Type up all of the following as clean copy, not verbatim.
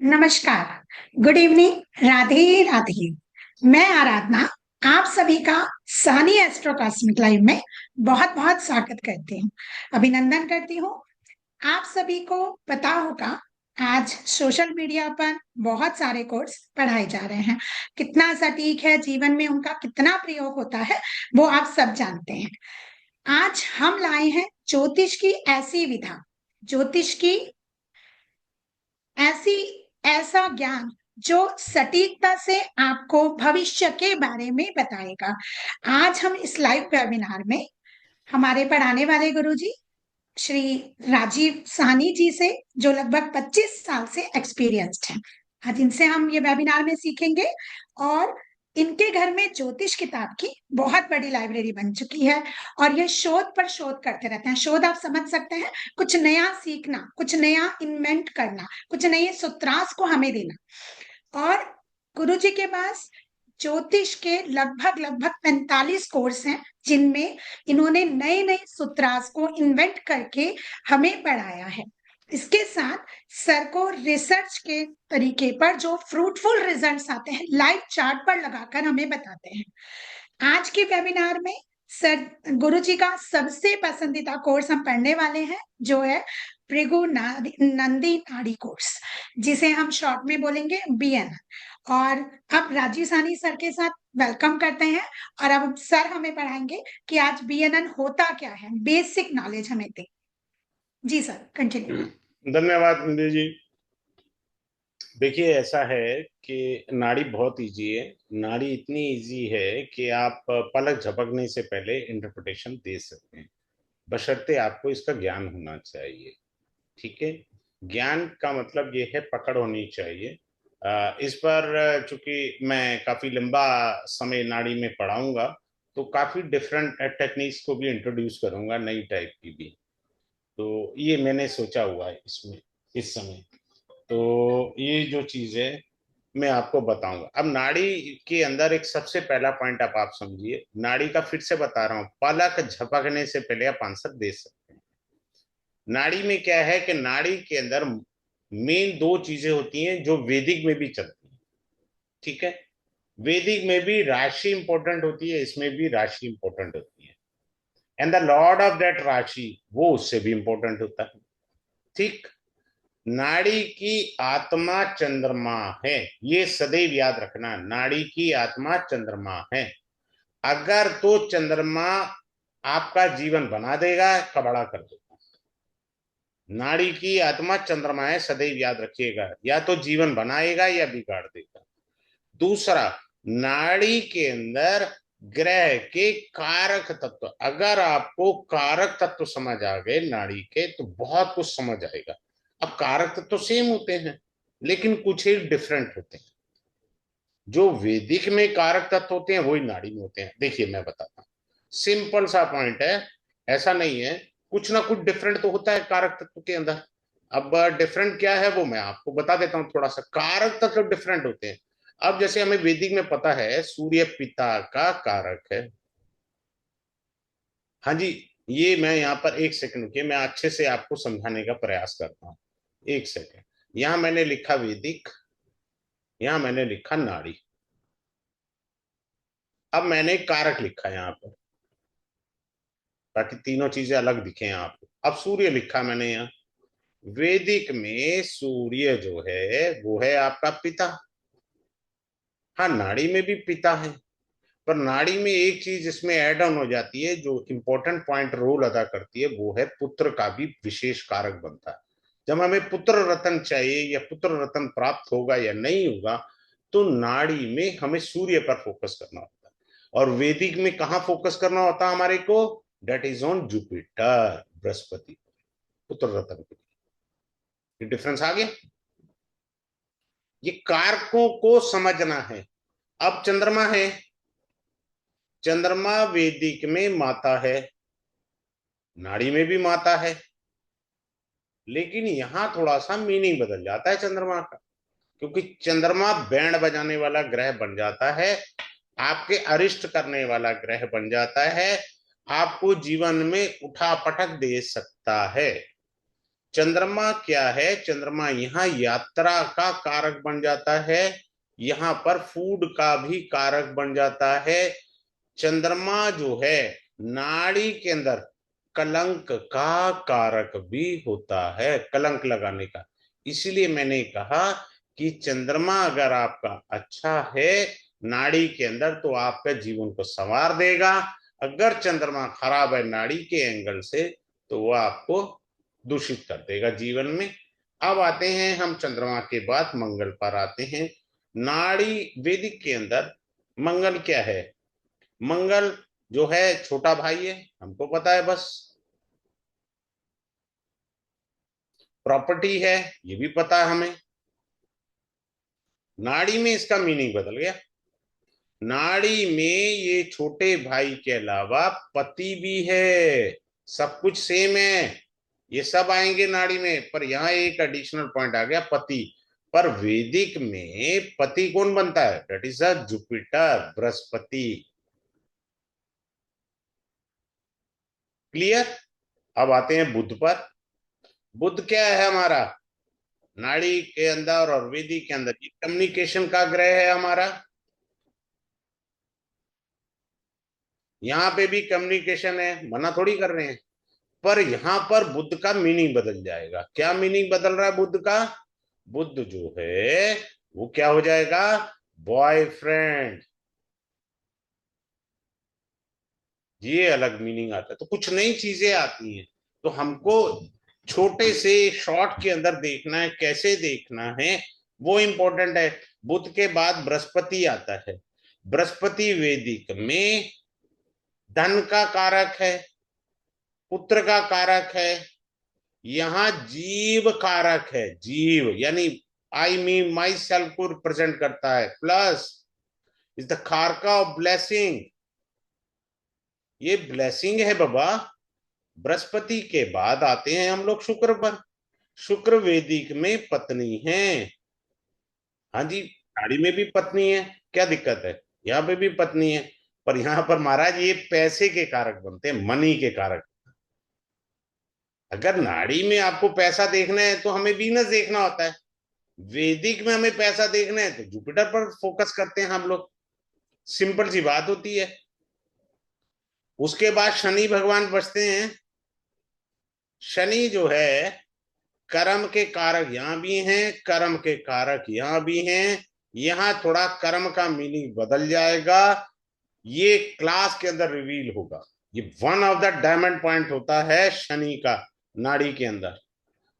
नमस्कार। Good evening. Radhe Radhe. मैं आराधना आप सभी का सानी एस्ट्रो कॉस्मिक लाइव में बहुत बहुत स्वागत करती हूँ, अभिनंदन करती हूँ। आप सभी को पता होगा आज सोशल मीडिया पर बहुत सारे कोर्स पढ़ाए जा रहे हैं। कितना सटीक है, जीवन में उनका कितना प्रयोग होता है वो आप सब जानते हैं। आज हम लाए हैं ज्योतिष की ऐसी विधा, ज्योतिष की ऐसी ऐसा ज्ञान जो सटीकता से आपको भविष्य के बारे में बताएगा। आज हम इस लाइव वेबिनार में हमारे पढ़ाने वाले गुरुजी श्री राजीव साहनी जी से, जो लगभग 25 साल से एक्सपीरियंस्ड हैं, आज इनसे हम ये वेबिनार में सीखेंगे। और इनके घर में ज्योतिष किताब की बहुत बड़ी लाइब्रेरी बन चुकी है और ये शोध पर शोध करते रहते हैं। शोध आप समझ सकते हैं, कुछ नया सीखना, कुछ नया इन्वेंट करना, कुछ नए सूत्रांश को हमें देना। और गुरु जी के पास ज्योतिष के लगभग लगभग 45 कोर्स हैं, जिनमें इन्होंने नए नए सूत्रांश को इन्वेंट करके हमें पढ़ाया है। इसके साथ सर को रिसर्च के तरीके पर जो फ्रूटफुल रिजल्ट्स आते हैं लाइव चार्ट पर लगाकर हमें बताते हैं। आज के वेबिनार में सर गुरु जी का सबसे पसंदीदा कोर्स हम पढ़ने वाले हैं, जो है भृगु नंदी नाड़ी कोर्स, जिसे हम शॉर्ट में बोलेंगे बीएन। और अब राजीव सानी सर के साथ वेलकम करते हैं और अब सर हमें पढ़ाएंगे कि आज बीएनएन होता क्या है, बेसिक नॉलेज हमें दे। जी सर, कंटिन्यू। धन्यवाद निधि जी। देखिए, ऐसा है कि नाड़ी बहुत इजी है। नाड़ी इतनी इजी है कि आप पलक झपकने से पहले इंटरप्रिटेशन दे सकते हैं, बशर्ते आपको इसका ज्ञान होना चाहिए। ठीक है, ज्ञान का मतलब ये है पकड़ होनी चाहिए। इस पर चूंकि मैं काफी लंबा समय नाड़ी में पढ़ाऊंगा, तो काफी डिफरेंट टेक्निक्स को भी इंट्रोड्यूस करूंगा, नई टाइप की भी। तो ये मैंने सोचा हुआ है इसमें इस समय। तो ये जो चीज है मैं आपको बताऊंगा। अब नाड़ी के अंदर एक सबसे पहला पॉइंट आप समझिए। नाड़ी का फिर से बता रहा हूं, पलक झपकने से पहले आप आंसर दे सकते हैं। नाड़ी में क्या है कि नाड़ी के अंदर मेन दो चीजें होती हैं जो वैदिक में भी चलती हैं। ठीक है, वैदिक में भी राशि इंपॉर्टेंट होती है, इसमें भी राशि इंपॉर्टेंट होती है। And the Lord of that राशि वो उससे भी इंपॉर्टेंट होता है। ठीक, नाड़ी की आत्मा चंद्रमा है, ये सदैव याद रखना। नाड़ी की आत्मा चंद्रमा है। अगर तो चंद्रमा आपका जीवन बना देगा, कबड़ा कर देगा। नाड़ी की आत्मा चंद्रमा है, सदैव याद रखिएगा। या तो जीवन बनाएगा या बिगाड़ देगा। दूसरा, नाड़ी के अंदर ग्रह के कारक तत्व, अगर आपको कारक तत्व समझ आ गए नाड़ी के, तो बहुत कुछ समझ आएगा। अब कारक तत्व सेम होते हैं, लेकिन कुछ ही डिफरेंट होते हैं। जो वैदिक में कारक तत्व होते हैं वही नाड़ी में होते हैं। देखिए, मैं बताता हूँ, सिंपल सा पॉइंट है, ऐसा नहीं है। कुछ ना कुछ डिफरेंट तो होता है कारक तत्व के अंदर। अब डिफरेंट क्या है वो मैं आपको बता देता हूँ। थोड़ा सा कारक तत्व डिफरेंट होते हैं। अब जैसे हमें वैदिक में पता है सूर्य पिता का कारक है। हाँ जी, ये मैं यहाँ पर एक सेकंड रुकिए, मैं अच्छे से आपको समझाने का प्रयास करता हूँ। एक सेकंड, यहाँ मैंने लिखा वैदिक, यहाँ मैंने लिखा नाड़ी। अब मैंने कारक लिखा यहाँ पर, ताकि तीनों चीजें अलग दिखे यहाँ पे। अब सूर्य लिखा मैंने यहाँ। वैदिक में सूर्य जो है वो है आपका पिता। हाँ, नाड़ी में भी पिता है, पर नाड़ी में एक चीज इसमें ऐड ऑन हो जाती है जो इंपॉर्टेंट पॉइंट रोल अदा करती है, वो है पुत्र का भी विशेष कारक बनता है। जब हमें पुत्र रत्न चाहिए या पुत्र रत्न प्राप्त होगा या नहीं होगा, तो नाड़ी में हमें सूर्य पर फोकस करना होता है। और वैदिक में कहाँ फोकस करना होता है हमारे को? डेट इज ऑन जुपिटर, बृहस्पति, पुत्र रत्न के लिए। डिफरेंस आ गया? ये कारकों को समझना है। अब चंद्रमा है, चंद्रमा वैदिक में माता है, नाड़ी में भी माता है, लेकिन यहां थोड़ा सा मीनिंग बदल जाता है चंद्रमा का। क्योंकि चंद्रमा बैंड बजाने वाला ग्रह बन जाता है, आपके अरिष्ट करने वाला ग्रह बन जाता है, आपको जीवन में उठा पटक दे सकता है। चंद्रमा क्या है, चंद्रमा यहाँ यात्रा का कारक बन जाता है, यहाँ पर फूड का भी कारक बन जाता है। चंद्रमा जो है नाड़ी के अंदर कलंक का कारक भी होता है, कलंक लगाने का। इसीलिए मैंने कहा कि चंद्रमा अगर आपका अच्छा है नाड़ी के अंदर तो आपके जीवन को संवार देगा। अगर चंद्रमा खराब है नाड़ी के एंगल से तो वो आपको दूषित कर देगा जीवन में। अब आते हैं हम चंद्रमा के बाद मंगल पर आते हैं। नाड़ी वैदिक के अंदर मंगल क्या है? मंगल जो है छोटा भाई है, हमको पता है बस। प्रॉपर्टी है, ये भी पता है हमें। नाड़ी में इसका मीनिंग बदल गया। नाड़ी में ये छोटे भाई के अलावा पति भी है, सब कुछ सेम है, ये सब आएंगे नाड़ी में, पर यहाँ एक एडिशनल पॉइंट आ गया, पति। पर वैदिक में पति कौन बनता है? That is a Jupiter, Brihaspati. Clear? अब आते हैं बुध पर। बुध क्या है हमारा? नाड़ी के अंदर और वेदी के अंदर ये कम्युनिकेशन का ग्रह है हमारा। यहाँ पे भी कम्युनिकेशन है, मना थोड़ी कर रहे हैं, पर यहाँ पर बुद्ध का मीनिंग बदल जाएगा। क्या मीनिंग बदल रहा है बुद्ध का? बुद्ध जो है वो क्या हो जाएगा? बॉयफ्रेंड। ये अलग मीनिंग आता है, तो कुछ नई चीजें आती हैं। तो हमको छोटे से शॉर्ट के अंदर देखना है, कैसे देखना है वो इंपॉर्टेंट है। बुध के बाद बृहस्पति आता है। बृहस्पति वैदिक में धन का कारक है, पुत्र का कारक है, यहाँ जीव कारक है। जीव यानी आई मी माई सेल्फ को रिप्रेजेंट करता है, plus is the karaka of blessing. ये ब्लेसिंग है बाबा। बृहस्पति के बाद आते हैं हम लोग शुक्र पर। शुक्र वैदिक में पत्नी है। हाँ जी, साड़ी में भी पत्नी है, क्या दिक्कत है? यहाँ पे भी पत्नी है, पर यहाँ पर महाराज ये पैसे के कारक बनते हैं, मनी के कारक। अगर नाड़ी में आपको पैसा देखना है तो हमें वीनस देखना होता है, वैदिक में हमें पैसा देखना है तो जुपिटर पर फोकस करते हैं हम लोग। सिंपल सी बात होती है। उसके बाद शनि भगवान बचते हैं। शनि जो है कर्म के कारक यहाँ भी हैं, कर्म के कारक यहाँ भी हैं। यहाँ थोड़ा कर्म का मीनिंग बदल जाएगा, ये क्लास के अंदर रिवील होगा। ये one of the diamond point होता है शनि का नाड़ी के अंदर,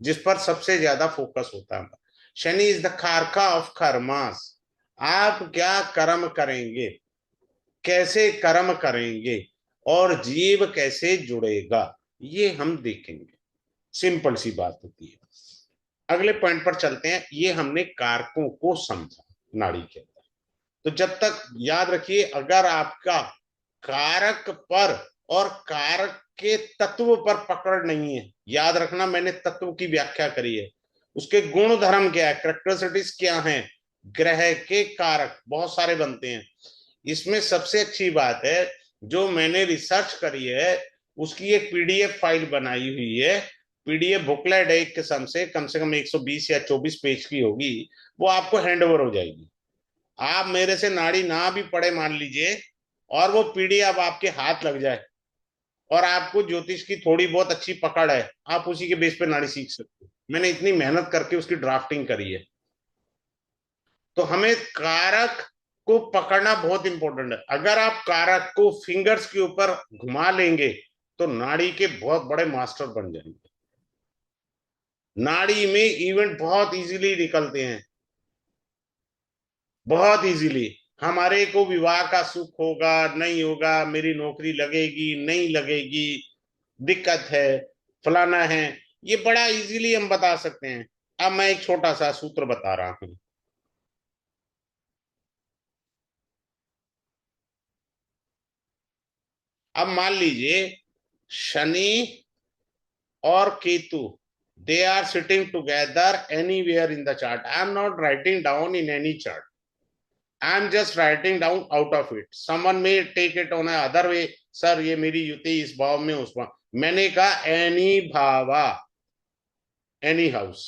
जिस पर सबसे ज्यादा फोकस होता है। शनि इज द कारका ऑफ कर्मास। आप क्या कर्म करेंगे, कैसे कर्म करेंगे, और जीव कैसे जुड़ेगा, ये हम देखेंगे। सिंपल सी बात होती है। अगले पॉइंट पर चलते हैं। ये हमने कारकों को समझा नाड़ी के अंदर। तो जब तक याद रखिए, अगर आपका कारक पर और कारक के तत्व पर पकड़ नहीं है, याद रखना मैंने तत्व की व्याख्या करी है, उसके गुण धर्म क्या है, करेक्टरिस्टिक्स क्या है। ग्रह के कारक बहुत सारे बनते हैं। इसमें सबसे अच्छी बात है जो मैंने रिसर्च करी है, उसकी एक पीडीएफ फाइल बनाई हुई है। पीडीएफ बुकलेट है, एक किस्म से कम 120 या 24 पेज की होगी। वो आपको हैंड ओवर हो जाएगी। आप मेरे से नाड़ी ना भी पढ़े मान लीजिए, और वो पीडीएफ आपके हाथ लग जाए और आपको ज्योतिष की थोड़ी बहुत अच्छी पकड़ है, आप उसी के बेस पे नाड़ी सीख सकते हो। मैंने इतनी मेहनत करके उसकी ड्राफ्टिंग करी है। तो हमें कारक को पकड़ना बहुत इंपॉर्टेंट है। अगर आप कारक को फिंगर्स के ऊपर घुमा लेंगे तो नाड़ी के बहुत बड़े मास्टर बन जाएंगे। नाड़ी में इवेंट बहुत इजीली निकलते हैं, बहुत इजीली। हमारे को विवाह का सुख होगा नहीं होगा, मेरी नौकरी लगेगी नहीं लगेगी, दिक्कत है, फलाना है, ये बड़ा इजीली हम बता सकते हैं। अब मैं एक छोटा सा सूत्र बता रहा हूं। अब मान लीजिए शनि और Ketu, they are sitting together anywhere in the chart. I am not writing down in any chart, I am just writing down out of it. Someone may take it on other way, sir ये मेरी युति इस भाव में उस भाव, मैंने कहा any bhava. Any house,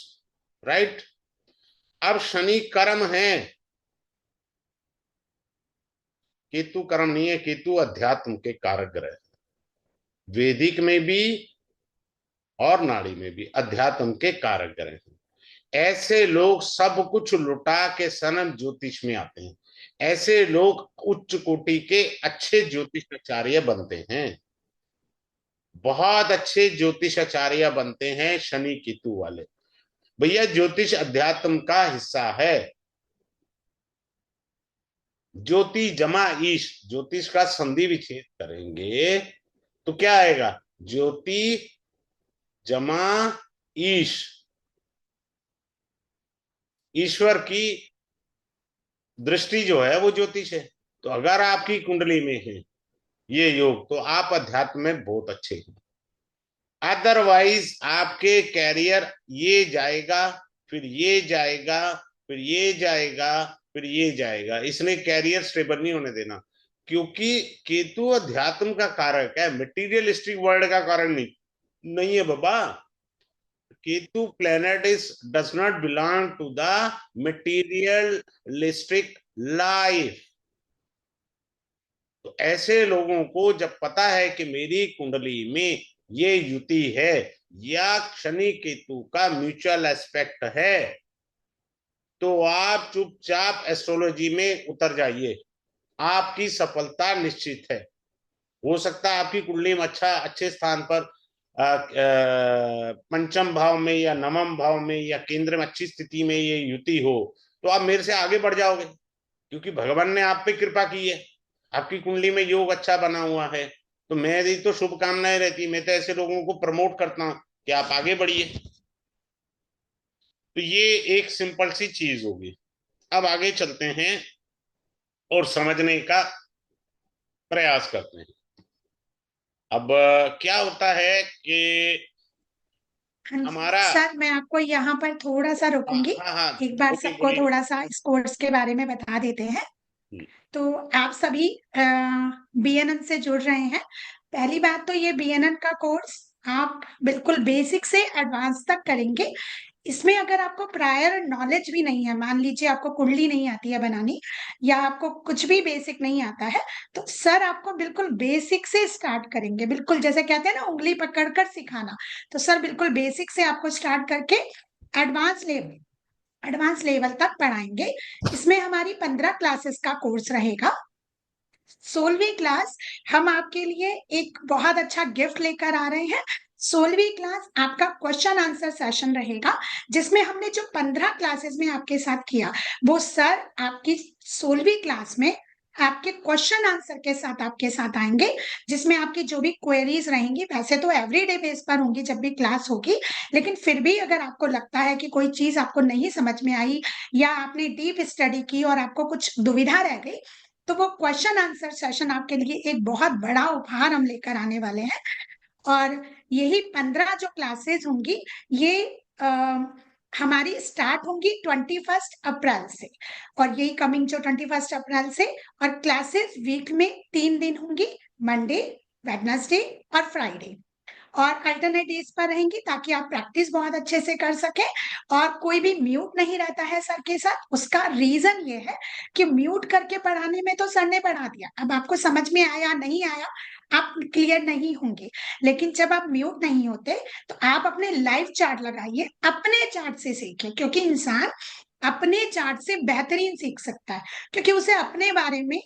right. अब शनि कर्म है, केतु कर्म नहीं है, केतु अध्यात्म के कारक ग्रह, वैदिक में भी और नाड़ी में भी अध्यात्म के कारक ग्रह हैं। ऐसे लोग सब कुछ लुटा के सनम ज्योतिष में आते हैं, ऐसे लोग उच्च कोटि के अच्छे ज्योतिषाचार्य बनते हैं, बहुत अच्छे ज्योतिषाचार्य बनते हैं शनि केतु वाले। भैया ज्योतिष अध्यात्म का हिस्सा है। ज्योति जमा ईश, ज्योतिष का संधि विच्छेद करेंगे तो क्या आएगा, ज्योति जमा ईश, ईश्वर की दृष्टि जो है वो ज्योतिष है। तो अगर आपकी कुंडली में है ये योग, तो आप अध्यात्म में बहुत अच्छे हैं। अदरवाइज आपके कैरियर ये जाएगा, फिर ये जाएगा, फिर ये जाएगा, फिर ये जाएगा, इसलिए कैरियर स्टेबल नहीं होने देना। क्योंकि केतु अध्यात्म का कारक है, मटेरियलिस्टिक वर्ल्ड का कारण नहीं, नहीं है बाबा। Ketu planet is does not belong to the materialistic life. तो ऐसे लोगों को जब पता है कि मेरी कुंडली में ये युति है या शनि केतु का म्यूचुअल एस्पेक्ट है, तो आप चुपचाप एस्ट्रोलॉजी में उतर जाइए, आपकी सफलता निश्चित है। हो सकता है आपकी कुंडली में अच्छे स्थान पर पंचम भाव में या नवम भाव में या केंद्र में अच्छी स्थिति में ये युति हो, तो आप मेरे से आगे बढ़ जाओगे, क्योंकि भगवान ने आप पे कृपा की है, आपकी कुंडली में योग अच्छा बना हुआ है। तो मेरी तो शुभकामनाएं रहती, मैं तो ऐसे लोगों को प्रमोट करता हूं कि आप आगे बढ़िए। तो ये एक सिंपल सी चीज होगी। अब आगे चलते हैं और समझने का प्रयास करते हैं। अब क्या होता है कि हाँ जी हमारा, सर, मैं आपको यहाँ पर थोड़ा सा हाँ रुकूंगी। हाँ हाँ, एक बार बोलिए सबको बोलिए। थोड़ा सा इस कोर्स के बारे में बता देते हैं। तो आप सभी बीएनएन से जुड़ रहे हैं। पहली बात तो ये बीएनएन का कोर्स आप बिल्कुल बेसिक से एडवांस तक करेंगे। इसमें अगर आपको प्रायर नॉलेज भी नहीं है, मान लीजिए आपको कुंडली नहीं आती है बनानी या आपको कुछ भी बेसिक नहीं आता है, तो सर आपको बिल्कुल बेसिक से स्टार्ट करेंगे, बिल्कुल जैसे कहते हैं ना उंगली पकड़कर सिखाना। तो सर बिल्कुल बेसिक से आपको स्टार्ट करके एडवांस लेवल तक पढ़ाएंगे। इसमें हमारी 15 क्लासेस का कोर्स रहेगा। 16वीं क्लास हम आपके लिए एक बहुत अच्छा गिफ्ट लेकर आ रहे हैं। 16वीं क्लास आपका क्वेश्चन आंसर सेशन रहेगा, जिसमें हमने जो 15 क्लासेस में आपके साथ किया, वो सर आपकी 16वीं क्लास में आपके क्वेश्चन आंसर के साथ आपके साथ आएंगे, जिसमें आपकी जो भी क्वेरीज रहेंगी, वैसे तो एवरीडे बेस पर होंगी जब भी क्लास होगी, लेकिन फिर भी अगर आपको लगता है कि कोई चीज आपको नहीं समझ में आई या आपने डीप स्टडी की और आपको कुछ दुविधा रह गई, तो वो क्वेश्चन आंसर सेशन आपके लिए एक बहुत बड़ा उपहार हम लेकर आने वाले हैं। और यही 15 जो क्लासेस होंगी, ये हमारी स्टार्ट होंगी 21 अप्रैल से, और यही कमिंग जो 21 अप्रैल से। और क्लासेस वीक में 3 दिन होंगी, मंडे, वेडनेसडे और फ्राइडे, और अल्टरनेट डेज पर रहेंगी, ताकि आप प्रैक्टिस बहुत अच्छे से कर सके। और कोई भी म्यूट नहीं रहता है सर के साथ। उसका रीजन ये है कि म्यूट करके पढ़ाने में तो सर ने पढ़ा दिया, अब आपको समझ में आया नहीं आया आप क्लियर नहीं होंगे, लेकिन जब आप म्यूट नहीं होते तो आप अपने लाइव चार्ट लगाइए, अपने चार्ट से सीखिए, क्योंकि इंसान अपने चार्ट से बेहतरीन सीख सकता है, क्योंकि उसे अपने बारे में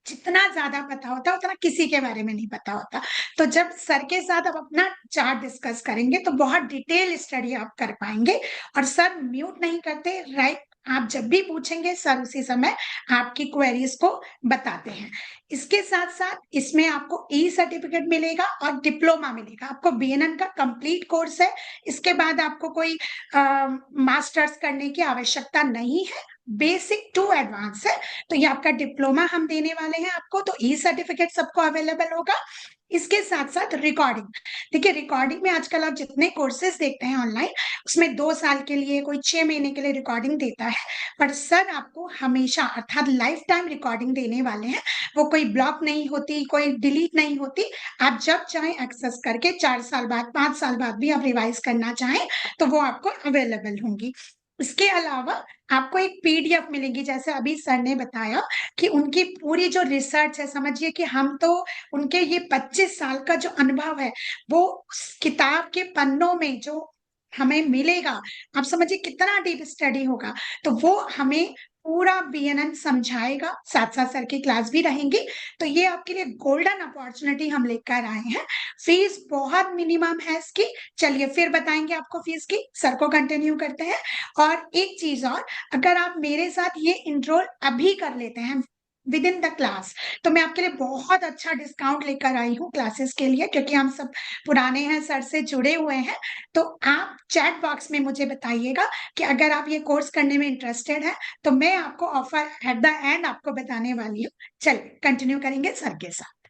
जितना ज्यादा पता होता है उतना किसी के बारे में नहीं पता होता। तो जब सर के साथ आप अपना चार्ट डिस्कस करेंगे तो बहुत डिटेल स्टडी आप कर पाएंगे। और सर म्यूट नहीं करते, राइट, आप जब भी पूछेंगे सर उसी समय आपकी क्वेरीज को बताते हैं। इसके साथ साथ इसमें आपको ई सर्टिफिकेट मिलेगा और डिप्लोमा मिलेगा। आपको बीएनएन का कंप्लीट कोर्स है, इसके बाद आपको कोई मास्टर्स करने की आवश्यकता नहीं है, बेसिक टू एडवांस है। तो ये आपका डिप्लोमा हम देने वाले हैं आपको, तो ई सर्टिफिकेट सबको अवेलेबल होगा। इसके साथ साथ रिकॉर्डिंग। देखिए रिकॉर्डिंग में आजकल आप जितने कोर्सेज देखते हैं ऑनलाइन, उसमें 2 साल के लिए, कोई 6 महीने के लिए रिकॉर्डिंग देता है, पर सर आपको हमेशा अर्थात लाइफ टाइम रिकॉर्डिंग देने वाले हैं। वो कोई ब्लॉक नहीं होती, कोई डिलीट नहीं होती। आप जब चाहें एक्सेस करके 4 साल बाद, 5 साल बाद भी आप रिवाइज करना चाहें तो वो आपको अवेलेबल होंगी। इसके अलावा आपको एक पीडीएफ मिलेगी, जैसे अभी सर ने बताया कि उनकी पूरी जो रिसर्च है, समझिए कि हम तो उनके ये 25 साल का जो अनुभव है वो उस किताब के पन्नों में जो हमें मिलेगा, आप समझिए कितना डीप स्टडी होगा। तो वो हमें पूरा बीएनएन समझाएगा, साथ साथ सर की क्लास भी रहेंगी। तो ये आपके लिए गोल्डन अपॉर्चुनिटी हम लेकर आए हैं। फीस बहुत मिनिमम है इसकी। चलिए फिर बताएंगे आपको फीस की, सर को कंटिन्यू करते हैं। और एक चीज और, अगर आप मेरे साथ ये इनरोल अभी कर लेते हैं विद इन द क्लास, तो मैं आपके लिए बहुत अच्छा डिस्काउंट लेकर आई हूँ क्लासेस के लिए, क्योंकि हम सब पुराने हैं, सर से जुड़े हुए हैं। तो आप चैट बॉक्स में मुझे बताइएगा कि अगर आप ये कोर्स करने में इंटरेस्टेड है, तो मैं आपको ऑफर एट द एंड आपको बताने वाली हूँ। चलिए कंटिन्यू करेंगे सर के साथ।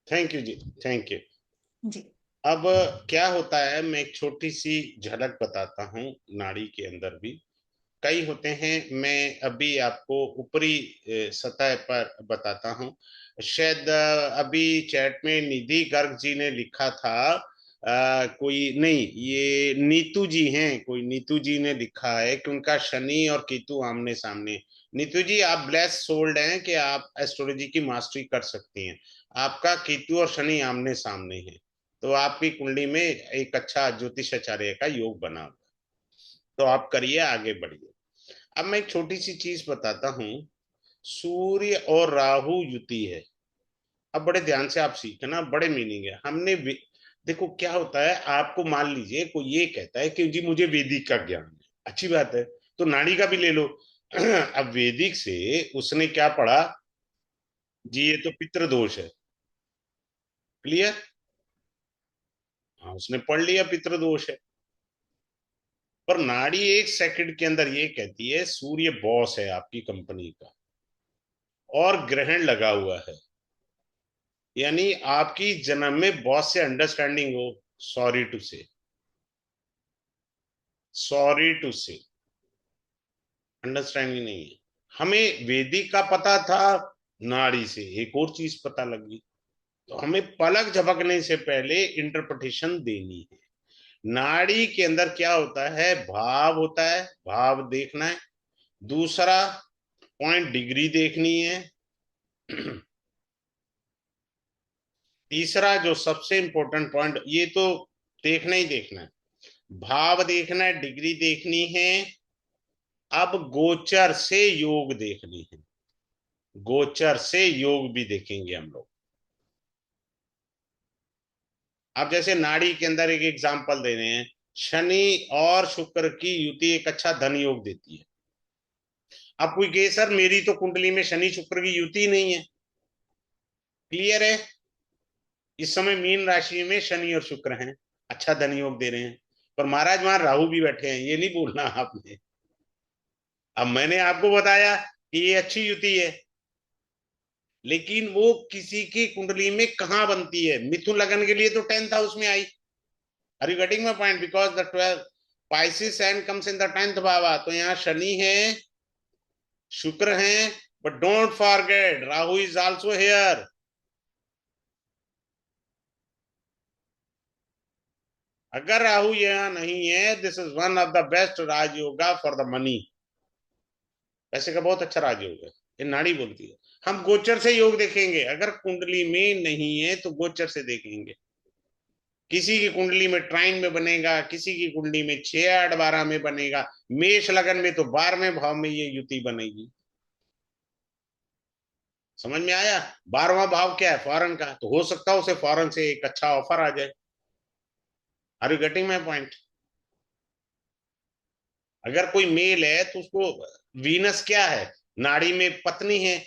थैंक यू जी, थैंक यू। जी। अब क्या होता है, मैं एक छोटी सी झलक बताता हूँ। नाड़ी के अंदर भी कई होते हैं, मैं अभी आपको ऊपरी सतह पर बताता हूँ। शायद अभी चैट में निधि गर्ग जी ने लिखा था, कोई नहीं, ये नीतू जी हैं, कोई नीतू जी ने लिखा है कि उनका शनि और केतु आमने सामने। नीतू जी, आप ब्लेस सोल्ड हैं कि आप एस्ट्रोलॉजी की मास्टरी कर सकती हैं। आपका केतु और शनि आमने सामने है, तो आपकी कुंडली में एक अच्छा ज्योतिषाचार्य का योग बना, तो आप करिए, आगे बढ़िए। अब मैं एक छोटी सी चीज बताता हूँ। सूर्य और राहु युति है। अब बड़े ध्यान से आप सीखना, बड़े मीनिंग है। देखो क्या होता है, आपको मान लीजिए कोई ये कहता है कि जी मुझे वैदिक का ज्ञान है, अच्छी बात है, तो नाड़ी का भी ले लो। अब वैदिक से उसने क्या पढ़ा जी, ये तो पितृदोष है, क्लियर। हाँ, उसने पढ़ लिया पितृदोष है। पर नाड़ी एक सेकंड के अंदर ये कहती है सूर्य बॉस है आपकी कंपनी का, और ग्रहण लगा हुआ है, यानी आपकी जन्म में बॉस से अंडरस्टैंडिंग हो। सॉरी टू से, सॉरी टू से, अंडरस्टैंडिंग नहीं है। हमें वेदिक का पता था, नाड़ी से एक और चीज पता लगी। तो हमें पलक झपकने से पहले इंटरप्रिटेशन देनी है। नाड़ी के अंदर क्या होता है, भाव होता है, भाव देखना है। दूसरा पॉइंट डिग्री देखनी है। तीसरा जो सबसे इंपॉर्टेंट पॉइंट, ये तो देखना ही देखना है, भाव देखना है, डिग्री देखनी है। अब गोचर से योग देखनी है, गोचर से योग भी देखेंगे हम लोग। अब जैसे नाड़ी के अंदर एक एग्जांपल दे रहे हैं, शनि और शुक्र की युति एक अच्छा धन योग देती है। अब कोई कहे सर मेरी तो कुंडली में शनि शुक्र की युति नहीं है, क्लियर है। इस समय मीन राशि में शनि और शुक्र हैं, अच्छा धन योग दे रहे हैं, पर महाराज वहां राहु भी बैठे हैं, ये नहीं भूलना आपने। अब मैंने आपको बताया कि ये अच्छी युति है, लेकिन वो किसी की कुंडली में कहां बनती है। मिथुन लगन के लिए तो 10th हाउस में आई। Are you getting my point, because the 12 Pisces and comes in the 10th bhava, तो यहाँ शनि है, शुक्र है, but don't forget Rahu is also here. अगर राहु यहाँ नहीं है, this is one of the best Rajayoga for the money. पैसे का बहुत अच्छा राजयोग है, ये नाड़ी बोलती है। हम गोचर से योग देखेंगे, अगर कुंडली में नहीं है तो गोचर से देखेंगे। किसी की कुंडली में ट्राइन में बनेगा, किसी की कुंडली में 6 8 12 में बनेगा, मेष लगन में तो 12वें भाव में ये युति बनेगी। समझ में आया। 12वां भाव क्या है, फॉरेन का, तो हो सकता है उसे फॉरेन से एक अच्छा ऑफर आ जाए। Are you getting my point. अगर कोई मेल है तो उसको वीनस क्या है, नाड़ी में पत्नी है,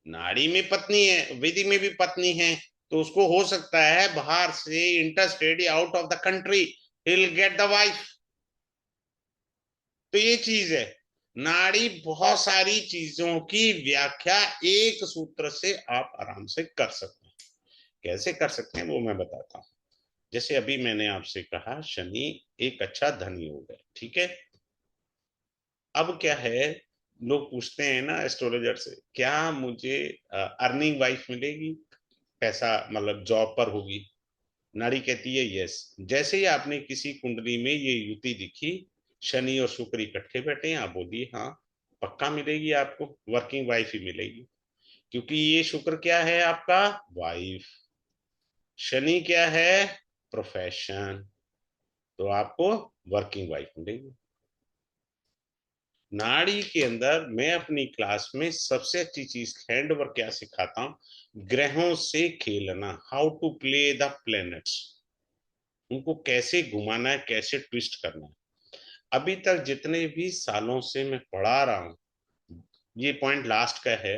नाड़ी में पत्नी है, विधि में भी पत्नी है, तो उसको हो सकता है बाहर से इंटरस्टेट या out of the country he will get the wife. तो ये चीज है, नाड़ी बहुत सारी चीजों की व्याख्या एक सूत्र से आप आराम से कर सकते हैं। कैसे कर सकते हैं वो मैं बताता हूँ। जैसे अभी मैंने आपसे कहा शनि एक अच्छा धन योग है, ठीक है। अब क्या है, लोग पूछते हैं ना एस्ट्रोलॉजर से, क्या मुझे अर्निंग वाइफ मिलेगी, पैसा मतलब जॉब पर होगी। नारी कहती है यस। जैसे ही आपने किसी कुंडली में ये युति दिखी, शनि और शुक्र इकट्ठे बैठे हैं, आप बोलिए हाँ पक्का मिलेगी आपको, वर्किंग वाइफ ही मिलेगी। क्योंकि ये शुक्र क्या है आपका, वाइफ। शनि क्या है, प्रोफेशन। तो आपको वर्किंग वाइफ मिलेगी। नाड़ी के अंदर मैं अपनी क्लास में सबसे अच्छी चीज हैंड वर्क क्या सिखाता हूं, ग्रहों से खेलना, how to play the planets, उनको कैसे घुमाना है, कैसे ट्विस्ट करना है। अभी तक जितने भी सालों से मैं पढ़ा रहा हूं, ये पॉइंट लास्ट का है,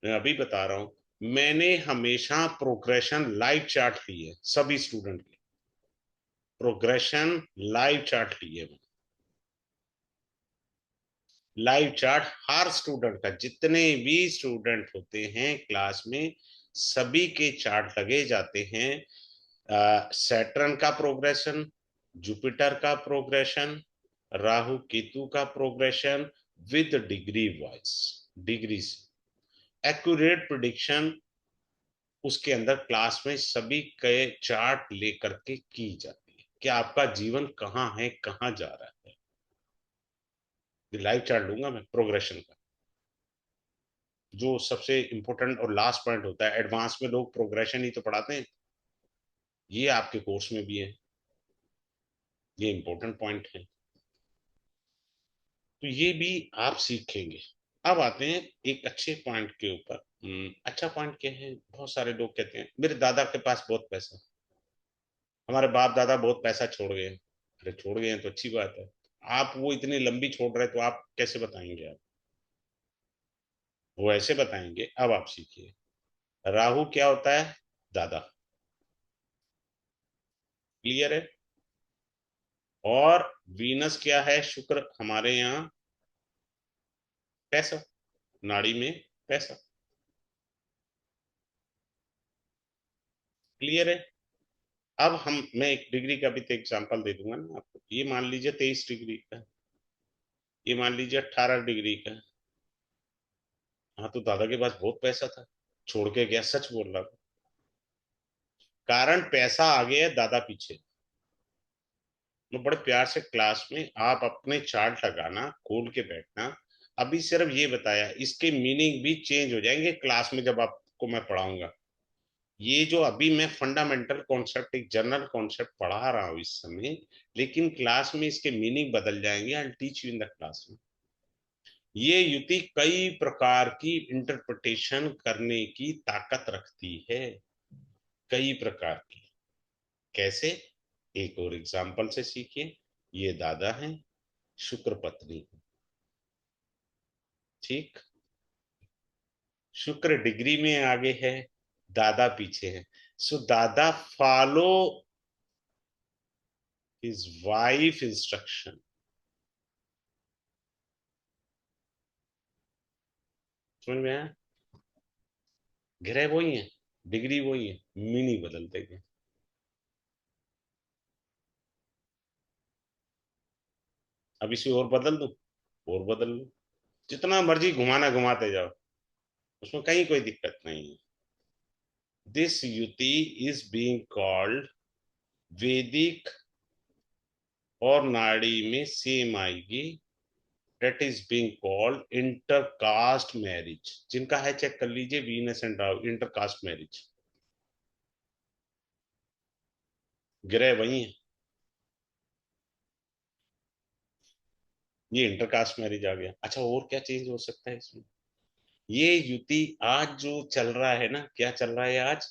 मैं अभी बता रहा हूं, मैंने हमेशा प्रोग्रेशन लाइव चार्ट ली है सभी स्टूडेंट की, प्रोग्रेशन लाइव चार्ट ली है। लाइव चार्ट हर स्टूडेंट का, जितने भी स्टूडेंट होते हैं क्लास में, सभी के चार्ट लगे जाते हैं। सैटर्न का प्रोग्रेशन, जुपिटर का प्रोग्रेशन, राहु केतु का progression, with degree wise, degrees, accurate prediction उसके अंदर क्लास में सभी के चार्ट लेकर के की जाती है कि आपका जीवन कहाँ है, कहाँ जा रहा है। लाइव चार्ट लूंगा मैं प्रोग्रेशन का। जो सबसे इंपॉर्टेंट और लास्ट पॉइंट होता है, एडवांस में लोग प्रोग्रेशन ही तो पढ़ाते हैं, ये आपके कोर्स में भी है, ये इंपॉर्टेंट पॉइंट है। तो ये भी आप सीखेंगे। अब आते हैं एक अच्छे पॉइंट के ऊपर। अच्छा पॉइंट क्या है, बहुत सारे लोग कहते हैं मेरे दादा के पास बहुत पैसा, हमारे बाप दादा बहुत पैसा छोड़ गए। अरे छोड़ गए हैं तो अच्छी बात है, आप वो इतनी लंबी छोड़ रहे तो आप कैसे बताएंगे आप, वो ऐसे बताएंगे। अब आप सीखिए, राहु क्या होता है, दादा, क्लियर है। और वीनस क्या है, शुक्र हमारे यहाँ पैसा, नाड़ी में पैसा, क्लियर है। अब हम, मैं एक डिग्री का भी तो एग्जांपल दे दूंगा ना आपको। ये मान लीजिए 23 डिग्री का, ये मान लीजिए 18 डिग्री का। हाँ तो दादा के पास बहुत पैसा था, छोड़ के गया, सच बोल रहा हूँ। कारण पैसा आगे है, दादा पीछे। मैं बड़े प्यार से क्लास में आप अपने चार्ट लगाना, खोल के बैठना। अभी सिर्फ ये बताया, इसके मीनिंग भी चेंज हो जाएंगे क्लास में जब आपको मैं पढ़ाऊंगा। ये जो अभी मैं फंडामेंटल कॉन्सेप्ट, एक जनरल कॉन्सेप्ट पढ़ा रहा हूँ इस समय, लेकिन क्लास में इसके मीनिंग बदल जाएंगे। I teach you in the class में। ये युति कई प्रकार की इंटरप्रिटेशन करने की ताकत रखती है, कई प्रकार की। कैसे, एक और एग्जांपल से सीखिए। ये दादा है, शुक्र पत्नी है, ठीक। शुक्र डिग्री में आगे है, दादा पीछे है। सो दादा फॉलो हिज वाइफ इंस्ट्रक्शन। समझ में आया, ग्रह वही है, डिग्री वही है, मीनिंग बदलते गए। अब इसे और बदल दूं, और बदल लो, जितना मर्जी घुमाना घुमाते जाओ, उसमें कहीं कोई दिक्कत नहीं है। दिस युति इज बीइंग कॉल्ड, वैदिक और नाड़ी में सेम आएगी, that is being called intercaste marriage. जिनका है चेक कर लीजिए, Venus and Rahu, intercaste marriage, ग्रह वही है, ये इंटरकास्ट मैरिज आ गया। अच्छा और क्या चेंज हो सकता है इसमें, ये युति आज जो चल रहा है ना, क्या चल रहा है आज,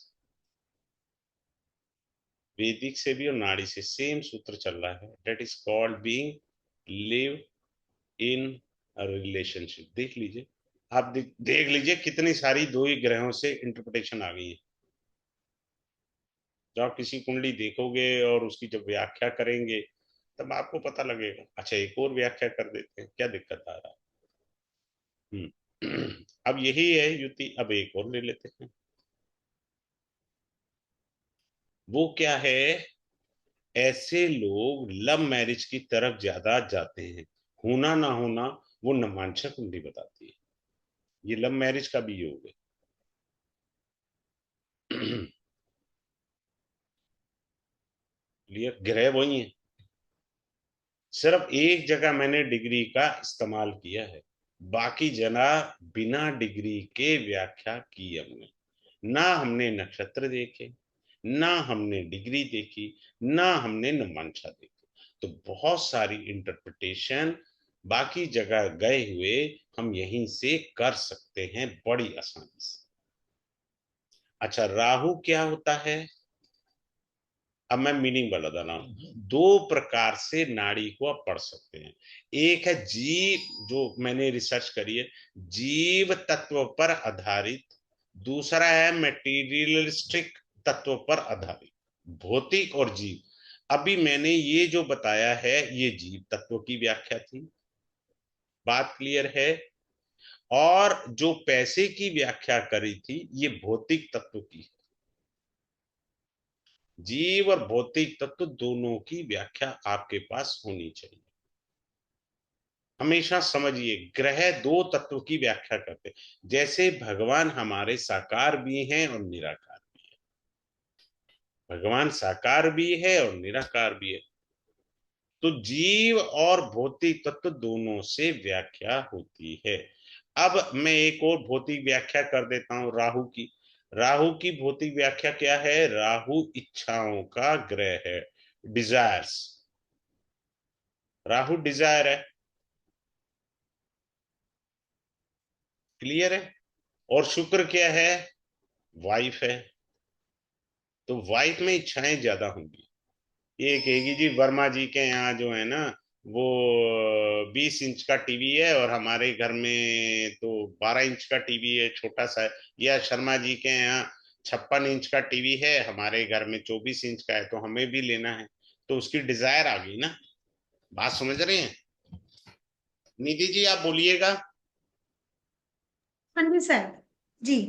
वैदिक से भी और नाड़ी से सेम सूत्र चल रहा है, that is called being live in a relationship। देख लीजिए, आप देख लीजिए कितनी सारी दो ही ग्रहों से इंटरप्रिटेशन आ गई है। जब आप किसी कुंडली देखोगे और उसकी जब व्याख्या करेंगे, तब आपको पता लगेगा। अच्छा एक और व्याख्या कर देते हैं, क्या दिक्कत आ रहा है। अब यही है युति, अब एक और ले लेते हैं। वो क्या है, ऐसे लोग लव मैरिज की तरफ ज्यादा जाते हैं। होना ना होना वो नमांशा कुंडली बताती है। ये लव मैरिज का भी योग है। क्लियर, ग्रह वही है, सिर्फ एक जगह मैंने डिग्री का इस्तेमाल किया है, बाकी जना बिना डिग्री के व्याख्या की हमने। ना हमने नक्षत्र देखे, ना हमने डिग्री देखी, ना हमने नमांशा देखी। तो बहुत सारी इंटरप्रिटेशन बाकी जगह गए हुए हम यहीं से कर सकते हैं बड़ी आसानी से। अच्छा, राहु क्या होता है? अब मैं मीनिंग बता रहा हूं। दो प्रकार से नाड़ी को आप पढ़ सकते हैं। एक है जीव, जो मैंने रिसर्च करी है, जीव तत्व पर आधारित। दूसरा है मेटीरियलिस्टिक तत्व पर आधारित, भौतिक और जीव। अभी मैंने ये जो बताया है ये जीव तत्व की व्याख्या थी, बात क्लियर है। और जो पैसे की व्याख्या करी थी ये भौतिक तत्व की। जीव और भौतिक तत्व दोनों की व्याख्या आपके पास होनी चाहिए। हमेशा समझिए, ग्रह दो तत्व की व्याख्या करते हैं। जैसे भगवान हमारे साकार भी हैं और निराकार भी है, भगवान साकार भी है और निराकार भी है। तो जीव और भौतिक तत्व दोनों से व्याख्या होती है। अब मैं एक और भौतिक व्याख्या कर देता हूं राहु की। राहु की भौतिक व्याख्या क्या है? राहु इच्छाओं का ग्रह है, डिजायर्स। राहु डिजायर है, क्लियर है। और शुक्र क्या है? वाइफ है। तो वाइफ में इच्छाएं ज्यादा होंगी। ये कहेगी जी वर्मा जी के यहाँ जो है ना वो 20 इंच का टीवी है और हमारे घर में तो 12 इंच का टीवी है, छोटा सा है। या शर्मा जी के यहाँ 56 इंच का टीवी है, हमारे घर में 24 इंच का है, तो हमें भी लेना है। तो उसकी डिजायर आ गई ना। बात समझ रहे हैं? निधि जी आप बोलिएगा। हाँ जी सर। जी,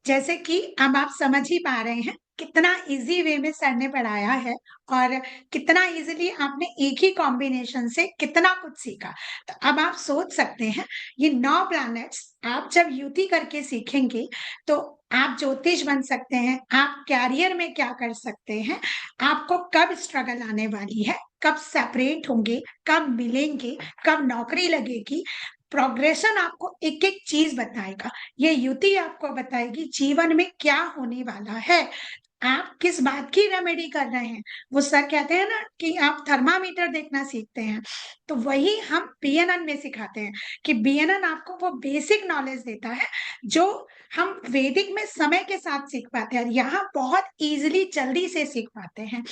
जैसे कि अब आप समझ ही पा रहे हैं कितना इजी वे में सर ने पढ़ाया है, और कितना इजीली आपने एक ही कॉम्बिनेशन से कितना कुछ सीखा। तो अब आप सोच सकते हैं, ये 9 प्लैनेट्स आप जब युति करके सीखेंगे तो आप ज्योतिष बन सकते हैं, आप कैरियर में क्या कर सकते हैं, आपको कब स्ट्रगल आने वाली है, कब सेपरेट होंगे, कब मिलेंगे, कब नौकरी लगेगी। प्रोग्रेशन आपको एक एक चीज बताएगा। ये युति आपको बताएगी जीवन में क्या होने वाला है, आप किस बात की रेमेडी कर रहे हैं। वो सर कहते हैं ना कि आप थर्मामीटर देखना सीखते हैं, तो वही हम बीएनएन में सिखाते हैं कि बीएनएन आपको वो बेसिक नॉलेज देता है जो हम वैदिक में समय के साथ सीख पाते हैं, और यहाँ बहुत इजीली जल्दी से सीख पाते हैं।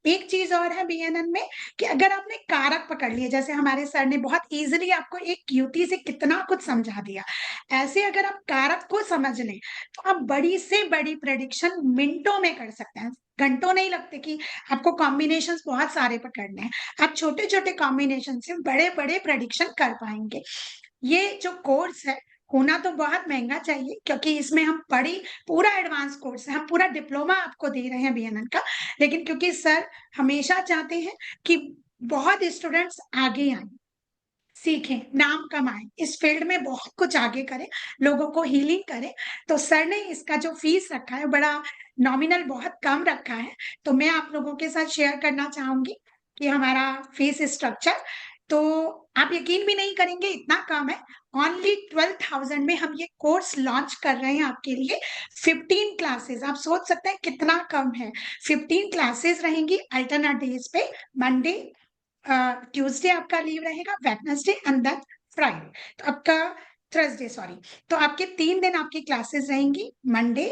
एक चीज और है बीएनएन में कि अगर आपने कारक पकड़ लिए, जैसे हमारे सर ने बहुत इजीली आपको एक युति से कितना कुछ समझा दिया, ऐसे अगर आप कारक को समझ लें तो आप बड़ी से बड़ी प्रेडिक्शन मिनटों में कर सकते हैं। घंटों नहीं लगते कि आपको कॉम्बिनेशंस बहुत सारे पकड़ने हैं, आप छोटे छोटे कॉम्बिनेशन से बड़े बड़े प्रेडिक्शन कर पाएंगे। ये जो कोर्स है होना तो बहुत महंगा चाहिए, क्योंकि इसमें हम बड़ी पूरा एडवांस कोर्स है, हम पूरा डिप्लोमा आपको दे रहे हैं बीएनएन का। लेकिन क्योंकि सर हमेशा चाहते हैं कि बहुत स्टूडेंट्स आगे आए, सीखें, नाम कमाएं, इस फील्ड में बहुत कुछ आगे करें, लोगों को हीलिंग करें, तो सर ने इसका जो फीस रखा है बड़ा नॉमिनल बहुत कम रखा है। तो मैं आप लोगों के साथ शेयर करना चाहूंगी कि हमारा फीस स्ट्रक्चर, तो आप यकीन भी नहीं करेंगे इतना कम है। ओनली 12,000 में हम ये कोर्स लॉन्च कर रहे हैं आपके लिए। 15 क्लासेस, आप सोच सकते हैं कितना कम है। 15 क्लासेस रहेंगी अल्टरनेट डेज पे। मंडे, ट्यूसडे आपका लीव रहेगा, वेडनेसडे एंड देन फ्राइडे। तो आपका थर्सडे, सॉरी। तो आपके 3 दिन आपकी क्लासेस रहेंगी, मंडे,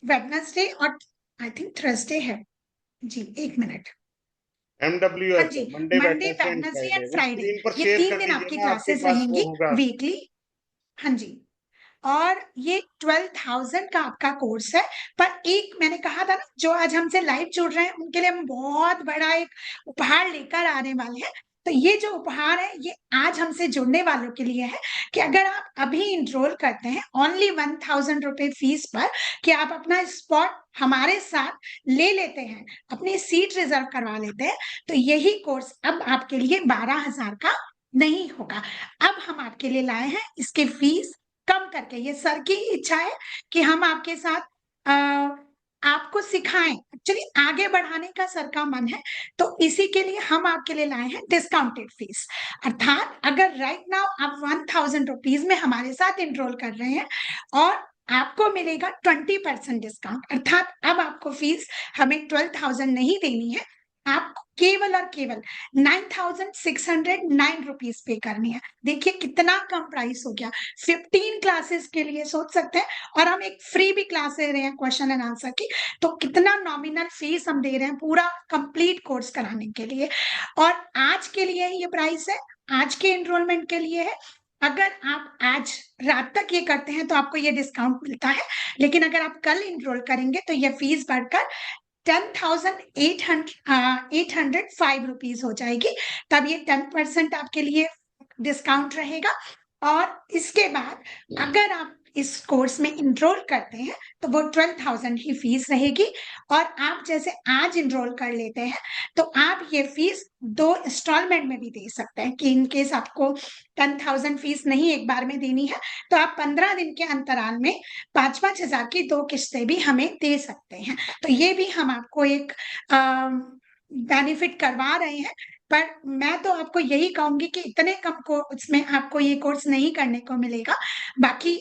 वेडनेसडे और आई थिंक थर्सडे है। जी, एक मिनट। हाँ MWF जी, Monday Monday, Wednesday and Wednesday Friday and वो फ्राइडे, स्क्रीन पर ये शेयर तीन कर दिन दीजिए आपकी ना, आपके क्लासेस पास वो रहेंगी होगा। वीकली। हाँ जी। और ये 12,000 का आपका कोर्स है। पर एक मैंने कहा था ना, जो आज हमसे लाइव जुड़ रहे हैं उनके लिए हम बहुत बड़ा एक उपहार लेकर आने वाले हैं। तो ये जो उपहार है ये आज हमसे जुड़ने वालों के लिए है कि अगर आप अभी इनरोल करते हैं ओनली 1000 रुपए फीस पर, कि आप अपना स्पॉट हमारे साथ ले लेते हैं, अपनी सीट रिजर्व करवा लेते हैं, तो यही कोर्स अब आपके लिए 12,000 का नहीं होगा। अब हम आपके लिए लाए हैं इसके फीस कम करके। ये सर की इच्छा है कि हम आपके साथ आपको सिखाएं, एक्चुअली आगे बढ़ाने का सर का मन है, तो इसी के लिए हम आपके लिए लाए हैं डिस्काउंटेड फीस। अर्थात अगर राइट नाउ आप 1000 रुपीज में हमारे साथ इनरोल कर रहे हैं और आपको मिलेगा 20% डिस्काउंट, अर्थात अब आपको फीस हमें 12,000 नहीं देनी है, आपको केवल और केवल 9,609 रुपीज पे करनी है। देखिए कितना कम प्राइस हो गया 15 क्लासेस के लिए, सोच सकते हैं। और हम एक फ्री भी क्लास दे रहे हैं क्वेश्चन एंड आंसर की, तो कितना नॉमिनल फीस हम दे रहे हैं पूरा कंप्लीट कोर्स कराने के लिए। और आज के लिए ये प्राइस है, आज के एनरोलमेंट के लिए है। अगर आप आज रात तक ये करते हैं तो आपको ये डिस्काउंट मिलता है, लेकिन अगर आप कल इनरोल करेंगे तो ये फीस बढ़कर 10,805 हो जाएगी। तब ये 10% आपके लिए डिस्काउंट रहेगा। और इसके बाद अगर आप इस कोर्स में इनरोल करते हैं तो वो 12,000 ही फीस रहेगी। और आप जैसे आज इनरोल कर लेते हैं तो आप ये फीस 2 इंस्टॉलमेंट में भी दे सकते हैं, कि इनकेस आपको 10,000 फीस नहीं एक बार में देनी है तो आप 15 दिन के अंतराल में 5-5 हजार की 2 किस्तें भी हमें दे सकते हैं। तो ये भी हम आपको एक बेनिफिट करवा रहे हैं। पर मैं तो आपको यही कहूंगी कि इतने कम को उसमें आपको ये कोर्स नहीं करने को मिलेगा। बाकी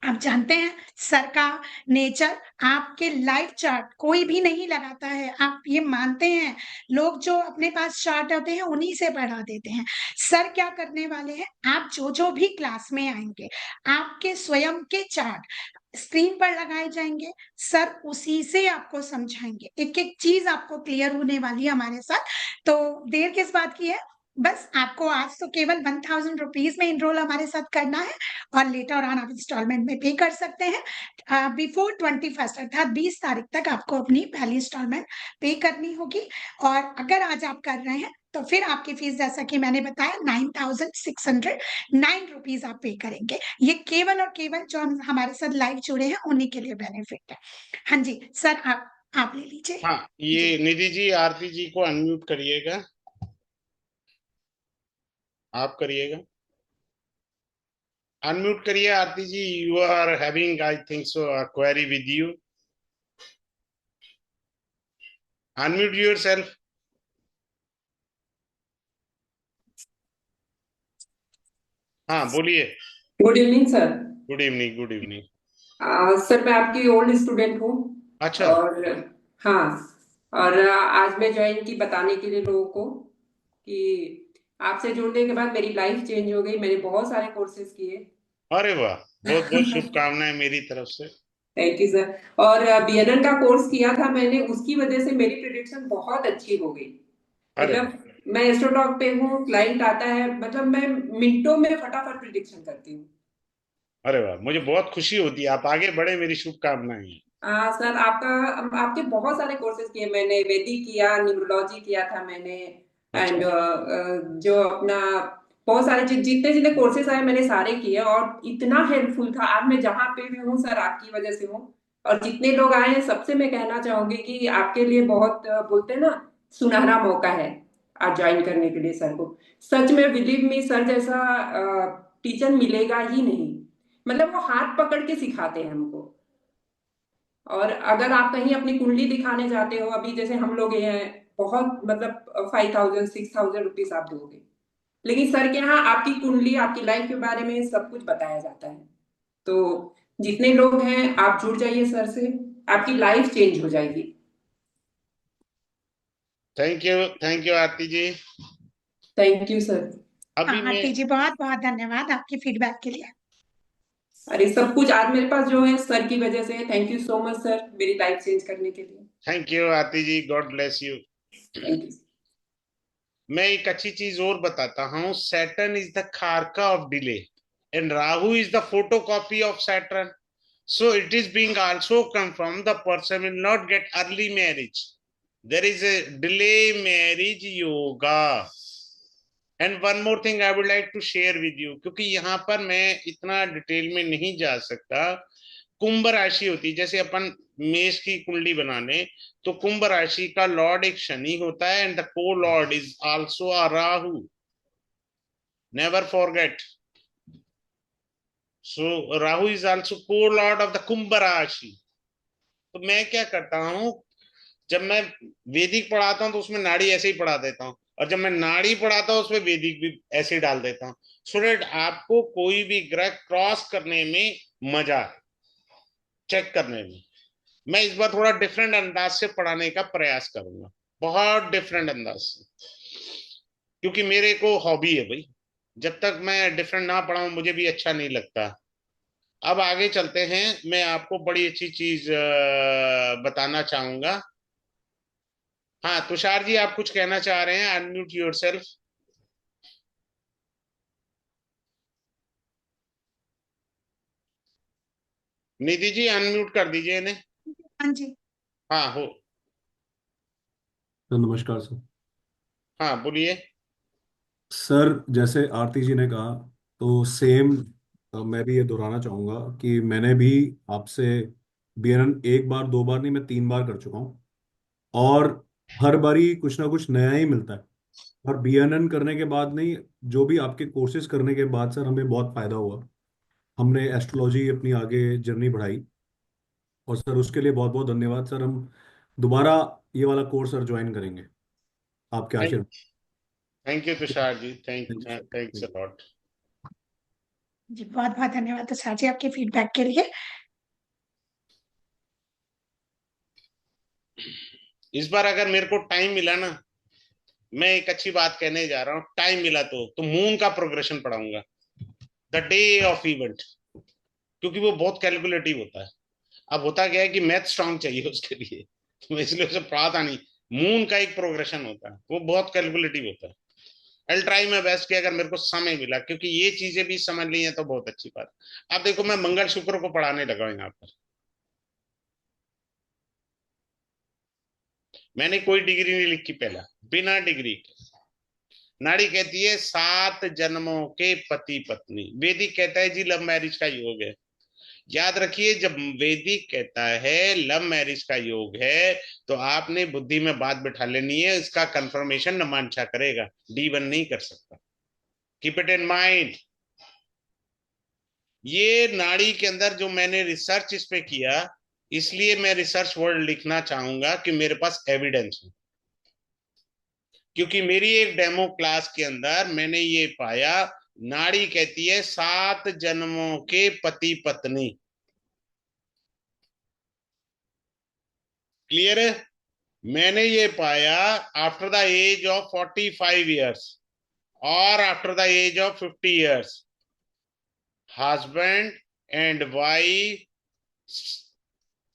आप जानते हैं सर का नेचर, आपके लाइव चार्ट कोई भी नहीं लगाता है, आप ये मानते हैं। लोग जो अपने पास चार्ट होते हैं उन्हीं से पढ़ा देते हैं। सर क्या करने वाले हैं, आप जो जो भी क्लास में आएंगे आपके स्वयं के चार्ट स्क्रीन पर लगाए जाएंगे, सर उसी से आपको समझाएंगे, एक एक चीज आपको क्लियर होने वाली है हमारे साथ। तो देर किस बात की है, बस आपको आज तो केवल 1000 रुपीज में इनरोल हमारे साथ करना है, और लेटर ऑन आप इंस्टॉलमेंट में पे कर सकते हैं। बिफोर 21 अर्थात 20 तारीख तक आपको अपनी पहली इंस्टॉलमेंट पे करनी होगी। और अगर आज आप कर रहे हैं तो फिर आपकी फीस जैसा कि मैंने बताया 9,609 रुपीज आप पे करेंगे। ये केवल और केवल जो हम हमारे साथ लाइव जुड़े हैं उन्हीं के लिए बेनिफिट है। हाँ जी सर, आप ले लीजिए। हाँ, जी ये निधि जी आरती जी को अनम्यूट करिएगा, आप करिएगा, अनम्यूट करिए Aarti ji. You are having I think so a query with you, unmute yourself. हाँ बोलिए। Good evening sir. Good evening, good evening. Sir मैं आपकी ओल्ड स्टूडेंट हूँ। अच्छा। और हाँ, और आज मैं ज्वाइन की बताने के लिए लोगों को कि आपसे जुड़ने के बाद मेरी लाइफ चेंज हो गई। मैंने बहुत सारे कोर्सेज किए। अरे वाह, बहुत बहुत शुभकामनाएं मेरी तरफ से। Thank you sir. और बीएनएन का कोर्स किया था मैंने, उसकी वजह से मेरी प्रिडिक्शन बहुत अच्छी हो गई। अरे मतलब मैं एस्ट्रोटॉक पे हूँ, क्लाइंट आता है, मतलब मैं मिनटों में फटाफट प्रिडिक्शन करती हूँ। अरे वाह, मुझे बहुत खुशी होती है, आप आगे बढ़े, मेरी शुभकामनाएं। सर आपके बहुत सारे कोर्सेज किए मैंने। वैदिक किया, न्यूरोलॉजी किया था मैंने, अच्छा। एंड जो अपना बहुत सारे जितने जितने कोर्सेज आए मैंने सारे किए, और इतना हेल्पफुल था। आज मैं जहाँ पे भी हूँ सर आपकी वजह से हूँ। और जितने लोग आए हैं सबसे मैं कहना चाहूंगी कि आपके लिए बहुत बोलते हैं ना, सुनहरा मौका है आज ज्वाइन करने के लिए सर को। सच में बिलीव मी, सर जैसा टीचर मिलेगा ही नहीं। मतलब वो हाथ पकड़ के सिखाते हैं हमको। और अगर आप कहीं अपनी कुंडली दिखाने जाते हो, अभी जैसे हम लोग हैं, बहुत मतलब 5,000 6,000 रुपीज आप दोगे, लेकिन सर के यहाँ आपकी कुंडली, आपकी लाइफ के बारे में सब कुछ बताया जाता है। तो जितने लोग हैं आप जुड़ जाइए सर से, आपकी लाइफ चेंज हो जाएगी। Thank you Aarti ji. Thank you sir. अभी हाँ मैं आरती जी, बहुत बहुत धन्यवाद आपकी फीडबैक के लिए। अरे सब कुछ आज मेरे पास जो है सर की वजह से है। Thank you so much sir, मेरी लाइफ चेंज करने के लिए। Thank you Aarti ji, God bless you. Thank you. मैं एक अच्छी चीज और बताता हूँ, Saturn is the karaka of delay and Rahu is the photocopy of Saturn. So it is being also confirmed the person will not get early marriage. There is a delay marriage yoga. And one more thing I would like to share with you, क्योंकि यहाँ पर मैं इतना detail में नहीं जा सकता। कुंभ राशि होती है, जैसे अपन मेष की कुंडली बनाने, तो कुंभ राशि का लॉर्ड एक शनि होता है, एंड द को Lord is also a Rahu, never forget. So Rahu is also को लॉर्ड ऑफ द कुंभ राशि। तो मैं क्या करता हूँ, जब मैं वैदिक पढ़ाता हूँ तो उसमें नाड़ी ऐसे ही पढ़ा देता हूँ, और जब मैं नाड़ी पढ़ाता हूँ उसमें वैदिक भी ऐसे ही डाल देता हूँ, सो दैट आपको कोई भी ग्रह क्रॉस करने में मजा है, चेक करने में। मैं इस बार थोड़ा डिफरेंट अंदाज से पढ़ाने का प्रयास करूंगा, बहुत डिफरेंट अंदाज से, क्योंकि मेरे को हॉबी है भाई। जब तक मैं डिफरेंट ना पढ़ाऊं मुझे भी अच्छा नहीं लगता। अब आगे चलते हैं, मैं आपको बड़ी अच्छी चीज बताना चाहूंगा। हाँ तुषार जी, आप कुछ कहना चाह रहे हैं? Unmute yourself. Nidhi ji unmute कर दीजिए इन्हें। हाँ जी। हाँ हो। सर नमस्कार सर। हाँ बोलिए। सर जैसे आरती जी ने कहा, तो सेम मैं भी ये दोहराना चाहूँगा कि मैंने भी आपसे बीएनएन एक बार दो बार नहीं, मैं 3 बार कर चुका हूँ। और हर बारी कुछ ना कुछ नया ही मिलता है। और बीएनएन करने के बाद नहीं, जो भी आपके कोर्सेज करने के बाद सर हमें बहुत फायदा हुआ। हमने एस्ट्रोलॉजी अपनी आगे जर्नी बढ़ाई। और सर उसके लिए बहुत बहुत धन्यवाद सर। हम दोबारा ये वाला कोर्स सर ज्वाइन करेंगे आपके थैंक आशीर्वाद। Thank you Tushar ji, thank you sir. Thanks a lot. जी बहुत बहुत धन्यवाद तुषार जी आपके फीडबैक के लिए। इस बार अगर मेरे को टाइम मिला ना, मैं एक अच्छी बात कहने जा रहा हूँ, टाइम मिला तो मून का प्रोग्रेशन पढ़ाऊंगा, द डे ऑफ इवेंट, क्योंकि वो बहुत कैलकुलेटिव होता है। अब होता क्या है कि मैथ स्ट्रांग चाहिए उसके लिए, तो इसलिए उसे पढ़ाता नहीं। मून का एक प्रोग्रेशन होता है, वो बहुत कैलकुलेटिव होता है। आई ट्राई माई बेस्ट कि अगर मेरे को समय मिला, क्योंकि ये चीजें भी समझ ली है तो बहुत अच्छी बात। अब देखो मैं मंगल शुक्र को पढ़ाने लगा हूं यहाँ पर। मैंने कोई डिग्री नहीं लिखी पहला, बिना डिग्री के। नाड़ी कहती है 7 जन्मों के पति पत्नी, वैदिक कहता है जी लव मैरिज का योग है। याद रखिए, जब वैदिक कहता है लव मैरिज का योग है, तो आपने बुद्धि में बात बिठा लेनी है, इसका कंफर्मेशन न मानसा करेगा, D1 नहीं कर सकता। Keep it in mind. ये नाड़ी के अंदर जो मैंने रिसर्च इस पे किया, इसलिए मैं रिसर्च वर्ड लिखना चाहूंगा कि मेरे पास एविडेंस है। क्योंकि मेरी एक डेमो क्लास के अंदर मैंने ये पाया, नाड़ी कहती है 7 जन्मों के पति पत्नी। क्लियर है? मैंने ये पाया after the age of 45 years और after the age of 50 years, husband and wife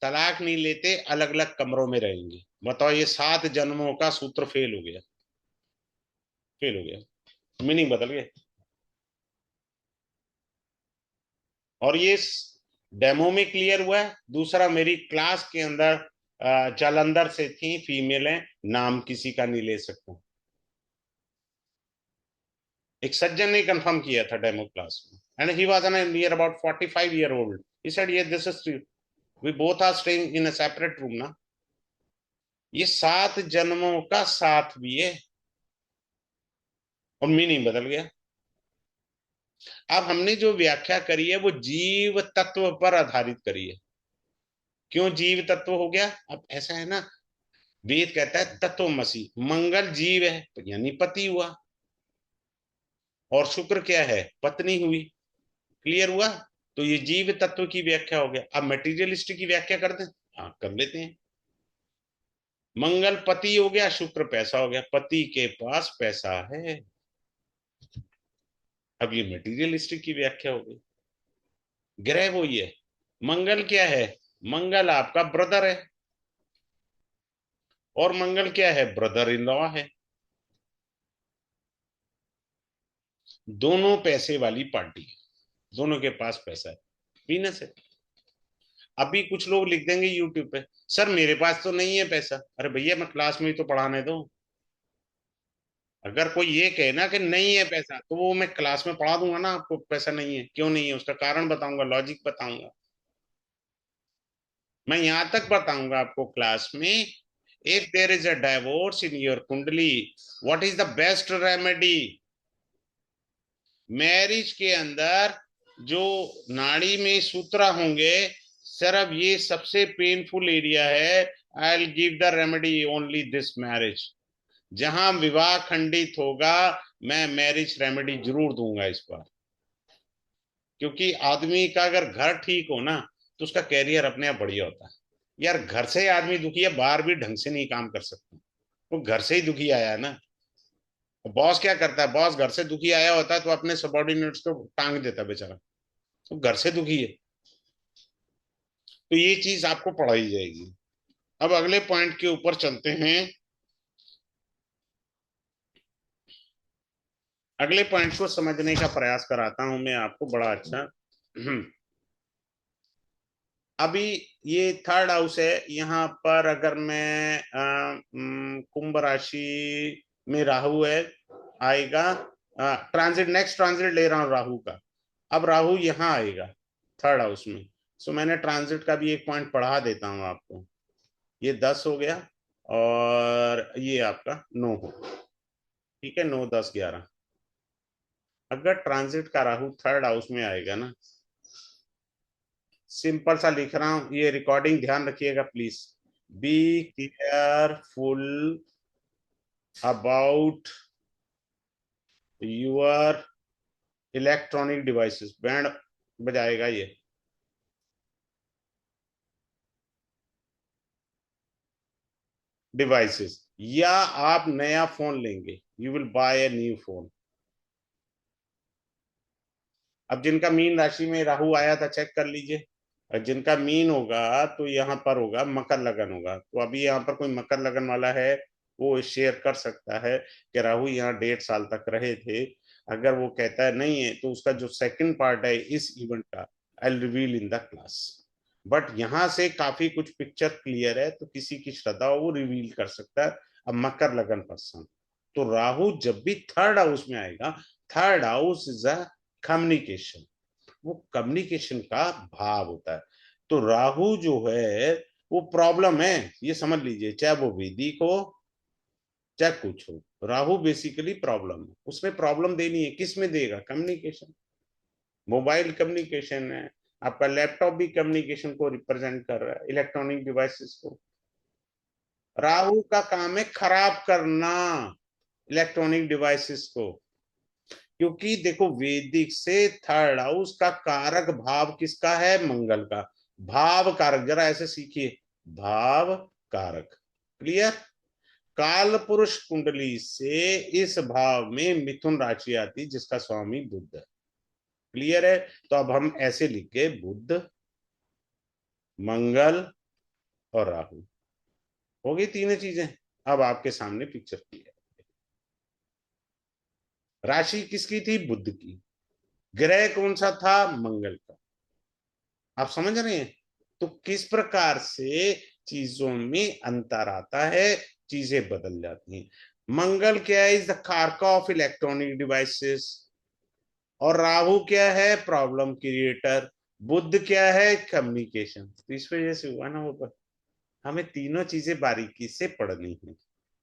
तलाक नहीं लेते, अलग अलग कमरों में रहेंगे। बताओ, ये 7 जन्मों का सूत्र फेल हो गया, फेल हो गया, मीनिंग बदल गया। और ये डेमो में क्लियर हुआ है। दूसरा, मेरी क्लास के अंदर जालंधर से थी, फीमेल है, नाम किसी का नहीं ले सकता, एक सज्जन ने कंफर्म किया था डेमो क्लास में, and he was an near about 45 year old. He said, "Yeah, this is true. We both are staying in a separate room ना।" ये 7 जन्मों का साथ भी है, और मीनिंग बदल गया। अब हमने जो व्याख्या करी है वो जीव तत्व पर आधारित करी है। क्यों जीव तत्व हो गया? अब ऐसा है ना, वेद कहता है तत्वमसि, मंगल जीव है तो यानी पति हुआ, और शुक्र क्या है? पत्नी हुई। क्लियर हुआ? तो ये जीव तत्व की व्याख्या हो गया। अब मटेरियलिस्टिक की व्याख्या कर दें? हाँ कर लेते हैं। मंगल पति हो गया, शुक्र पैसा हो गया, पति के पास पैसा है। अब ये मटेरियलिस्टिक की व्याख्या हो गई। ग्रह वही है। मंगल क्या है? मंगल आपका ब्रदर है, और मंगल क्या है? ब्रदर इन लॉ है। दोनों पैसे वाली पार्टी है, दोनों के पास पैसा है, वीनस है। अभी कुछ लोग लिख देंगे यूट्यूब पे, सर मेरे पास तो नहीं है पैसा। अरे भैया, मैं क्लास में ही तो पढ़ाने दो। अगर कोई ये कहे ना कि नहीं है पैसा, तो वो मैं क्लास में पढ़ा दूंगा ना आपको, पैसा नहीं है क्यों नहीं है, उसका कारण बताऊंगा, लॉजिक बताऊंगा। मैं यहां तक बताऊंगा आपको क्लास में, if there is a divorce in your kundli, what is the best remedy. Marriage के अंदर जो नाड़ी में सूत्रा होंगे, सर अब ये सबसे पेनफुल एरिया है, I will give the remedy only this marriage. जहां विवाह खंडित होगा, मैं मैरिज रेमेडी जरूर दूंगा इस पर। क्योंकि आदमी का अगर घर ठीक हो ना, तो उसका कैरियर अपने आप बढ़िया होता है। यार घर से आदमी दुखी है, बाहर भी ढंग से नहीं काम कर सकता, वो घर से ही दुखी आया है ना। बॉस क्या करता है, बॉस घर से दुखी आया होता है तो अपने सबॉर्डिनेट्स को टांग देता है बेचारा, तो घर से दुखी है। तो ये चीज आपको पढ़ाई जाएगी। अब अगले पॉइंट के ऊपर चलते हैं। अगले पॉइंट को समझने का प्रयास कराता हूं मैं आपको बड़ा अच्छा। अभी ये थर्ड हाउस है, यहाँ पर अगर मैं कुंभ राशि में राहु है, आएगा। ट्रांजिट, नेक्स्ट ट्रांजिट ले रहा हूँ राहु का। अब राहु यहाँ आएगा थर्ड हाउस में। सो मैंने ट्रांजिट का भी एक पॉइंट पढ़ा देता हूँ आपको। ये 10 हो गया, और ये आपका 9 हो। ठीक है, 9 10 11। अगर ट्रांजिट का राहु थर्ड हाउस में आएगा ना, सिंपल सा लिख रहा हूं, ये रिकॉर्डिंग ध्यान रखिएगा please. Be careful about your electronic devices. Band बजाएगा ये। डिवाइसेस, या आप नया फोन लेंगे, you will buy a new phone. अब जिनका मीन राशि में राहु आया था, चेक कर लीजिए। और जिनका मीन होगा तो यहाँ पर होगा मकर लगन होगा, तो अभी यहाँ पर कोई मकर लगन वाला है, वो शेयर कर सकता है कि राहु यहाँ 1.5 साल तक रहे थे। अगर वो कहता है नहीं है, तो उसका जो सेकंड पार्ट है इस इवेंट का, I will reveal in the class. But यहाँ से काफी कुछ पिक्चर क्लियर है, तो किसी की श्रद्धा हो वो रिवील कर सकता है। अब मकर लगन पर्सन, तो राहु जब भी थर्ड हाउस में आएगा, third house is a communication, वो कम्युनिकेशन का भाव होता है। तो राहु जो है वो प्रॉब्लम है, ये समझ लीजिए, चाहे वो वैदिक हो चाहे कुछ हो, राहु बेसिकली प्रॉब्लम है। उसने प्रॉब्लम देनी है, किस में देगा, कम्युनिकेशन। मोबाइल कम्युनिकेशन है, आपका लैपटॉप भी कम्युनिकेशन को रिप्रेजेंट कर रहा है, इलेक्ट्रॉनिक डिवाइसेस को। राहु का काम है खराब करना इलेक्ट्रॉनिक डिवाइसेस को। क्योंकि देखो, वैदिक से थर्ड हाउस का कारक भाव किसका है, मंगल का। भाव कारक, जरा ऐसे सीखिए, भाव कारक। क्लियर। काल पुरुष कुंडली से इस भाव में मिथुन राशि आती, जिसका स्वामी बुध है। क्लियर है। तो अब हम ऐसे लिख के, बुध, मंगल और राहु, हो गई तीनों चीजें। अब आपके सामने पिक्चर क्लियर। राशि किसकी थी, बुध की। ग्रह कौन सा था, मंगल का। आप समझ रहे हैं। तो किस प्रकार से चीजों में अंतर आता है, चीजें बदल जाती हैं। मंगल क्या है, इज द कारक ऑफ इलेक्ट्रॉनिक डिवाइसेस। और राहु क्या है, प्रॉब्लम क्रिएटर। बुध क्या है, कम्युनिकेशन। तो इस वजह से हुआ ना वो। हमें तीनों चीजें बारीकी से पढ़नी है।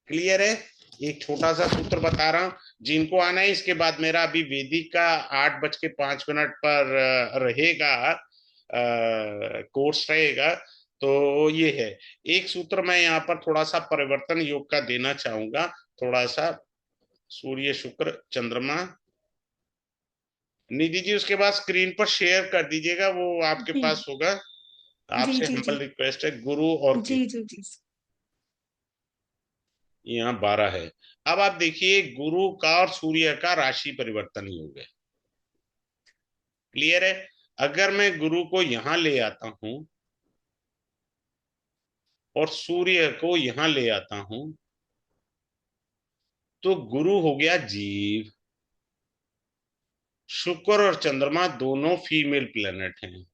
क्लियर है। एक छोटा सा सूत्र बता रहा हूं, जिनको आना है, इसके बाद मेरा अभी वेदिक का 8:05 पर रहेगा, कोर्स रहेगा। तो ये है एक सूत्र। मैं यहाँ पर थोड़ा सा परिवर्तन योग का देना चाहूंगा, थोड़ा सा। सूर्य शुक्र चंद्रमा, निधि जी उसके बाद स्क्रीन पर शेयर कर दीजिएगा, वो आपके जी पास होगा। जी आपसे जी हम्बल जी रिक्वेस्ट है, गुरु और जी केतु, जी जी। यहाँ 12 है। अब आप देखिए, गुरु का और सूर्य का राशि परिवर्तन ही हो गया। क्लियर है। अगर मैं गुरु को यहां ले आता हूं और सूर्य को यहां ले आता हूं, तो गुरु हो गया जीव। शुक्र और चंद्रमा दोनों फीमेल प्लेनेट हैं।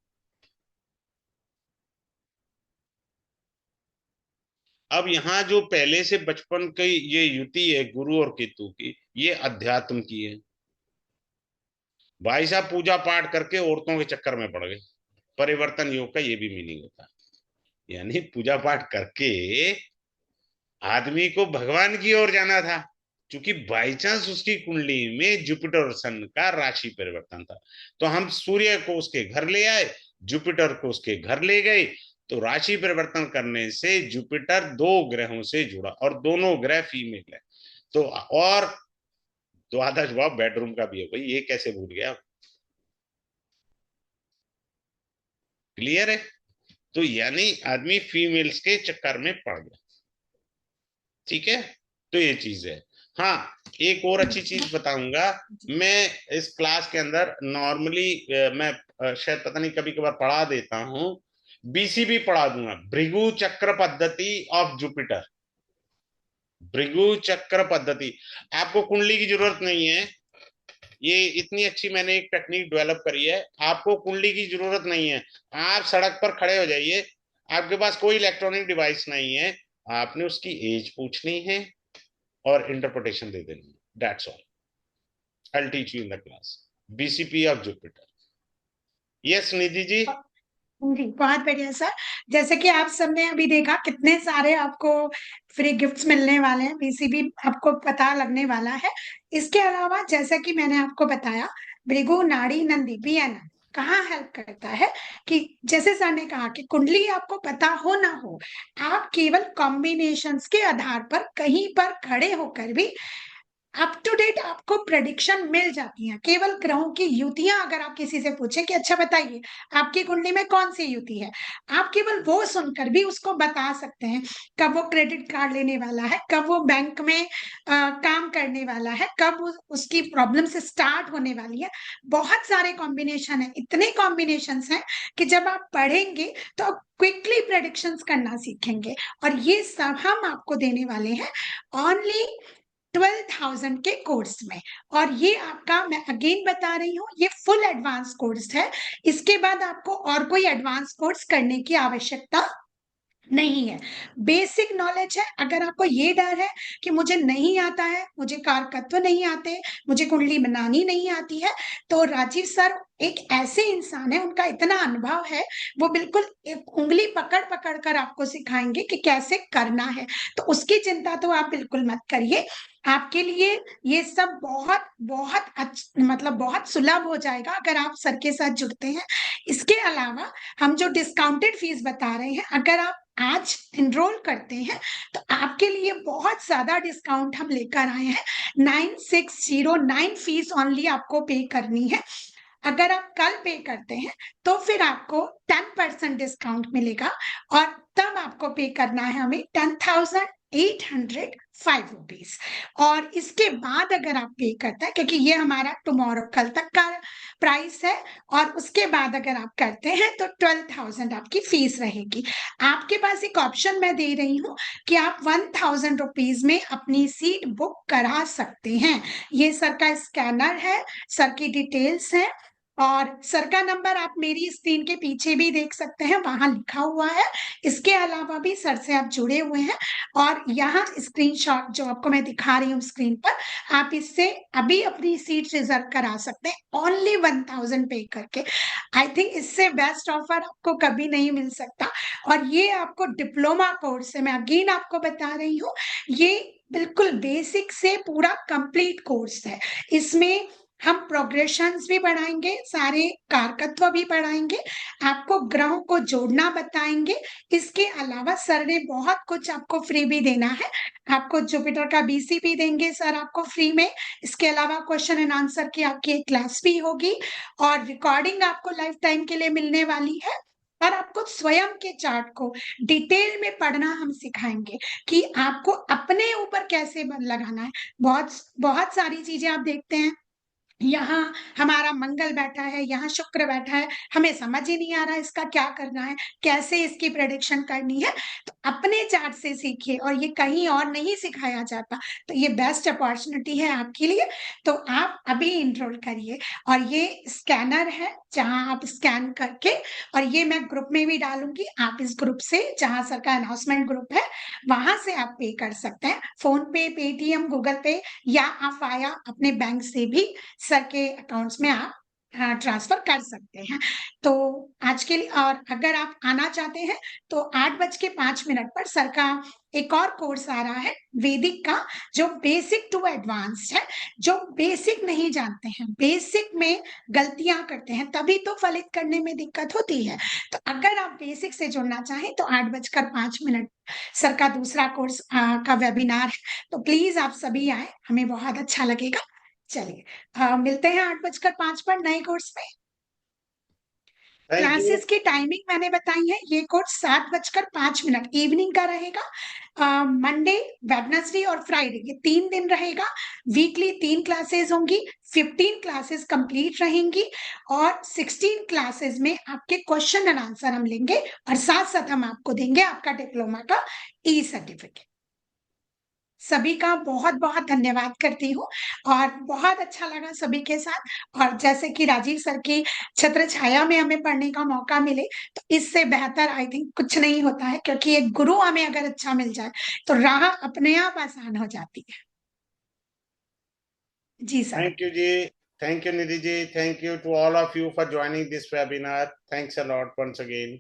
अब यहाँ जो पहले से बचपन की ये युति है गुरु और केतु की, ये अध्यात्म की है। भाई साहब पूजा पाठ करके औरतों के चक्कर में पड़ गए। परिवर्तन योग का ये भी मीनिंग होता है, यानी पूजा पाठ करके आदमी को भगवान की ओर जाना था, क्योंकि बाई चांस उसकी कुंडली में जुपिटर और सन का राशि परिवर्तन था। तो हम सूर्य को उसके घर ले आए, जुपिटर को उसके घर ले गए, तो राशि परिवर्तन करने से जुपिटर 2 ग्रहों से जुड़ा और दोनों ग्रह फीमेल है। तो और द्वादश भाव बेडरूम का भी है भाई, ये कैसे भूल गया? क्लियर है? तो यानी आदमी फीमेल्स के चक्कर में पड़ गया। ठीक है, तो ये चीज है। हाँ, एक और अच्छी चीज बताऊंगा। मैं इस क्लास के अंदर नॉर्मली मैं शायद पता नहीं कभी कभार पढ़ा देता हूँ, बीसीबी पढ़ा दूंगा, भृगु चक्र पद्धति ऑफ जुपिटर। भृगु चक्र पद्धति, आपको कुंडली की जरूरत नहीं है, ये इतनी अच्छी मैंने एक टेक्निक डेवलप करी है, आपको कुंडली की जरूरत नहीं है। आप सड़क पर खड़े हो जाइए, आपके पास कोई इलेक्ट्रॉनिक डिवाइस नहीं है, आपने उसकी एज पूछनी है और इंटरप्रिटेशन दे देनी है, that's all. I will teach you in the class BCP of Jupiter. Yes Nidhi ji. जी बहुत बढ़िया सर। जैसे कि आप सबने अभी देखा कितने सारे आपको फ्री गिफ्ट्स मिलने वाले हैं, बीसीबी आपको पता लगने वाला है। इसके अलावा जैसा कि मैंने आपको बताया, भृगु नाड़ी नंदी बीएन कहाँ हेल्प करता है कि जैसे सर ने कहा कि कुंडली आपको पता हो ना हो, आप केवल कॉम्बिनेशंस के आधार पर कहीं पर खड़े होकर भी अप टू डेट आपको प्रेडिक्शन मिल जाती है। केवल ग्रहों की युतियां अगर आप किसी से पूछें कि अच्छा बताइए आपकी कुंडली में कौन सी युति है, आप केवल वो सुनकर भी उसको बता सकते हैं कब वो क्रेडिट कार्ड लेने वाला है, कब वो बैंक में काम करने वाला है, कब उसकी प्रॉब्लम से स्टार्ट होने वाली है। बहुत सारे कॉम्बिनेशन है, इतने कॉम्बिनेशन हैं कि जब आप पढ़ेंगे तो आप क्विकली प्रेडिक्शंस करना सीखेंगे। और ये सब हम आपको देने वाले हैं ओनली 12,000 के कोर्स में। और ये आपका, मैं अगेन बता रही हूँ, ये फुल एडवांस कोर्स है। इसके बाद आपको और कोई एडवांस कोर्स करने की आवश्यकता नहीं है। बेसिक नॉलेज है। अगर आपको ये डर है कि मुझे नहीं आता है, मुझे कारकत्व नहीं आते, मुझे कुंडली बनानी नहीं आती है, तो राजीव सर एक ऐसे इंसान है, उनका इतना अनुभव है, वो बिल्कुल एक उंगली पकड़ पकड़ कर आपको सिखाएंगे कि कैसे करना है। तो उसकी चिंता तो आप बिल्कुल मत करिए। आपके लिए ये सब बहुत बहुत मतलब बहुत सुलभ हो जाएगा अगर आप सर के साथ जुड़ते हैं। इसके अलावा हम जो डिस्काउंटेड फीस बता रहे हैं, अगर आप आज एनरोल करते हैं तो आपके लिए बहुत ज्यादा डिस्काउंट हम लेकर आए हैं। 9609 फीस ओनली आपको पे करनी है। अगर आप कल पे करते हैं तो फिर आपको 10% डिस्काउंट मिलेगा और तब आपको पे करना है हमें 10,805 रुपीज। और इसके बाद अगर आप पे करते हैं, क्योंकि ये हमारा टुमारो कल तक का प्राइस है, और उसके बाद अगर आप करते हैं तो 12,000 आपकी फीस रहेगी। आपके पास एक ऑप्शन मैं दे रही हूँ कि आप 1,000 रुपीज में अपनी सीट बुक करा सकते हैं। ये सर का स्कैनर है, सर की डिटेल्स है, और सर का नंबर आप मेरी स्क्रीन के पीछे भी देख सकते हैं, वहां लिखा हुआ है। इसके अलावा भी सर से आप जुड़े हुए हैं, और यहाँ स्क्रीनशॉट जो आपको मैं दिखा रही हूँ स्क्रीन पर, आप इससे अभी अपनी सीट रिजर्व करा सकते हैं ओनली 1,000 पे करके। आई थिंक इससे बेस्ट ऑफर आपको कभी नहीं मिल सकता। और ये आपको डिप्लोमा कोर्स है, मैं अगेन आपको बता रही हूँ, ये बिल्कुल बेसिक से पूरा कंप्लीट कोर्स है। इसमें हम प्रोग्रेशंस भी पढ़ाएंगे, सारे कारकत्व भी पढ़ाएंगे, आपको ग्रहों को जोड़ना बताएंगे। इसके अलावा सर ने बहुत कुछ आपको फ्री भी देना है। आपको जुपिटर का बीसीपी देंगे सर आपको फ्री में। इसके अलावा क्वेश्चन एंड आंसर की आपकी एक क्लास भी होगी, और रिकॉर्डिंग आपको लाइफ टाइम के लिए मिलने वाली है। और आपको स्वयं के चार्ट को डिटेल में पढ़ना हम सिखाएंगे कि आपको अपने ऊपर कैसे लगाना है। बहुत बहुत सारी चीजें आप देखते हैं यहाँ हमारा मंगल बैठा है, यहाँ शुक्र बैठा है, हमें समझ ही नहीं आ रहा इसका क्या करना है, कैसे इसकी प्रेडिक्शन करनी है। तो अपने चार्ट से सीखिए, और ये कहीं और नहीं सिखाया जाता, तो ये बेस्ट अपॉर्चुनिटी है आपके लिए। तो आप अभी इनरोल करिए, और ये स्कैनर है जहां आप स्कैन करके, और ये मैं ग्रुप में भी डालूंगी, आप इस ग्रुप से, जहां सर का अनाउंसमेंट ग्रुप है, वहां से आप पे कर सकते हैं, फोन पे, पेटीएम, गूगल पे, या आप आया अपने बैंक से भी सर के अकाउंट्स में आप ट्रांसफर कर सकते हैं। तो आज के लिए, और अगर आप आना चाहते हैं तो 8:05 पर सर का एक और कोर्स आ रहा है वैदिक का, जो बेसिक टू एडवांस्ड है। जो बेसिक नहीं जानते हैं, बेसिक में गलतियां करते हैं, तभी तो फलित करने में दिक्कत होती है। तो अगर आप बेसिक से जुड़ना चाहें तो 8:05 सर का दूसरा कोर्स का वेबिनार है। तो प्लीज आप सभी आए, हमें बहुत अच्छा लगेगा। चलिए, मिलते हैं 8:05 पर नए कोर्स में। Thank you. क्लासेस की टाइमिंग मैंने बताई है, ये कोर्स 7:05 इवनिंग का रहेगा। मंडे, वेडनेसडे और फ्राइडे, ये 3 दिन रहेगा। वीकली 3 क्लासेस होंगी, 15 क्लासेस कंप्लीट रहेंगी, और 16 क्लासेस में आपके क्वेश्चन एंड आंसर हम लेंगे, और साथ साथ हम आपको देंगे आपका डिप्लोमा का ई सर्टिफिकेट। सभी का बहुत बहुत धन्यवाद करती हूँ, और बहुत अच्छा लगा सभी के साथ। और जैसे कि राजीव सर की छत्र छाया में हमें पढ़ने का मौका मिले, तो इससे बेहतर आई थिंक कुछ नहीं होता है, क्योंकि एक गुरु हमें अगर अच्छा मिल जाए तो राह अपने आप आसान हो जाती है। जी सर। थैंक यू जी। Thank you Nidhi ji. Thank you to all of you for joining this webinar. Thanks a lot once again.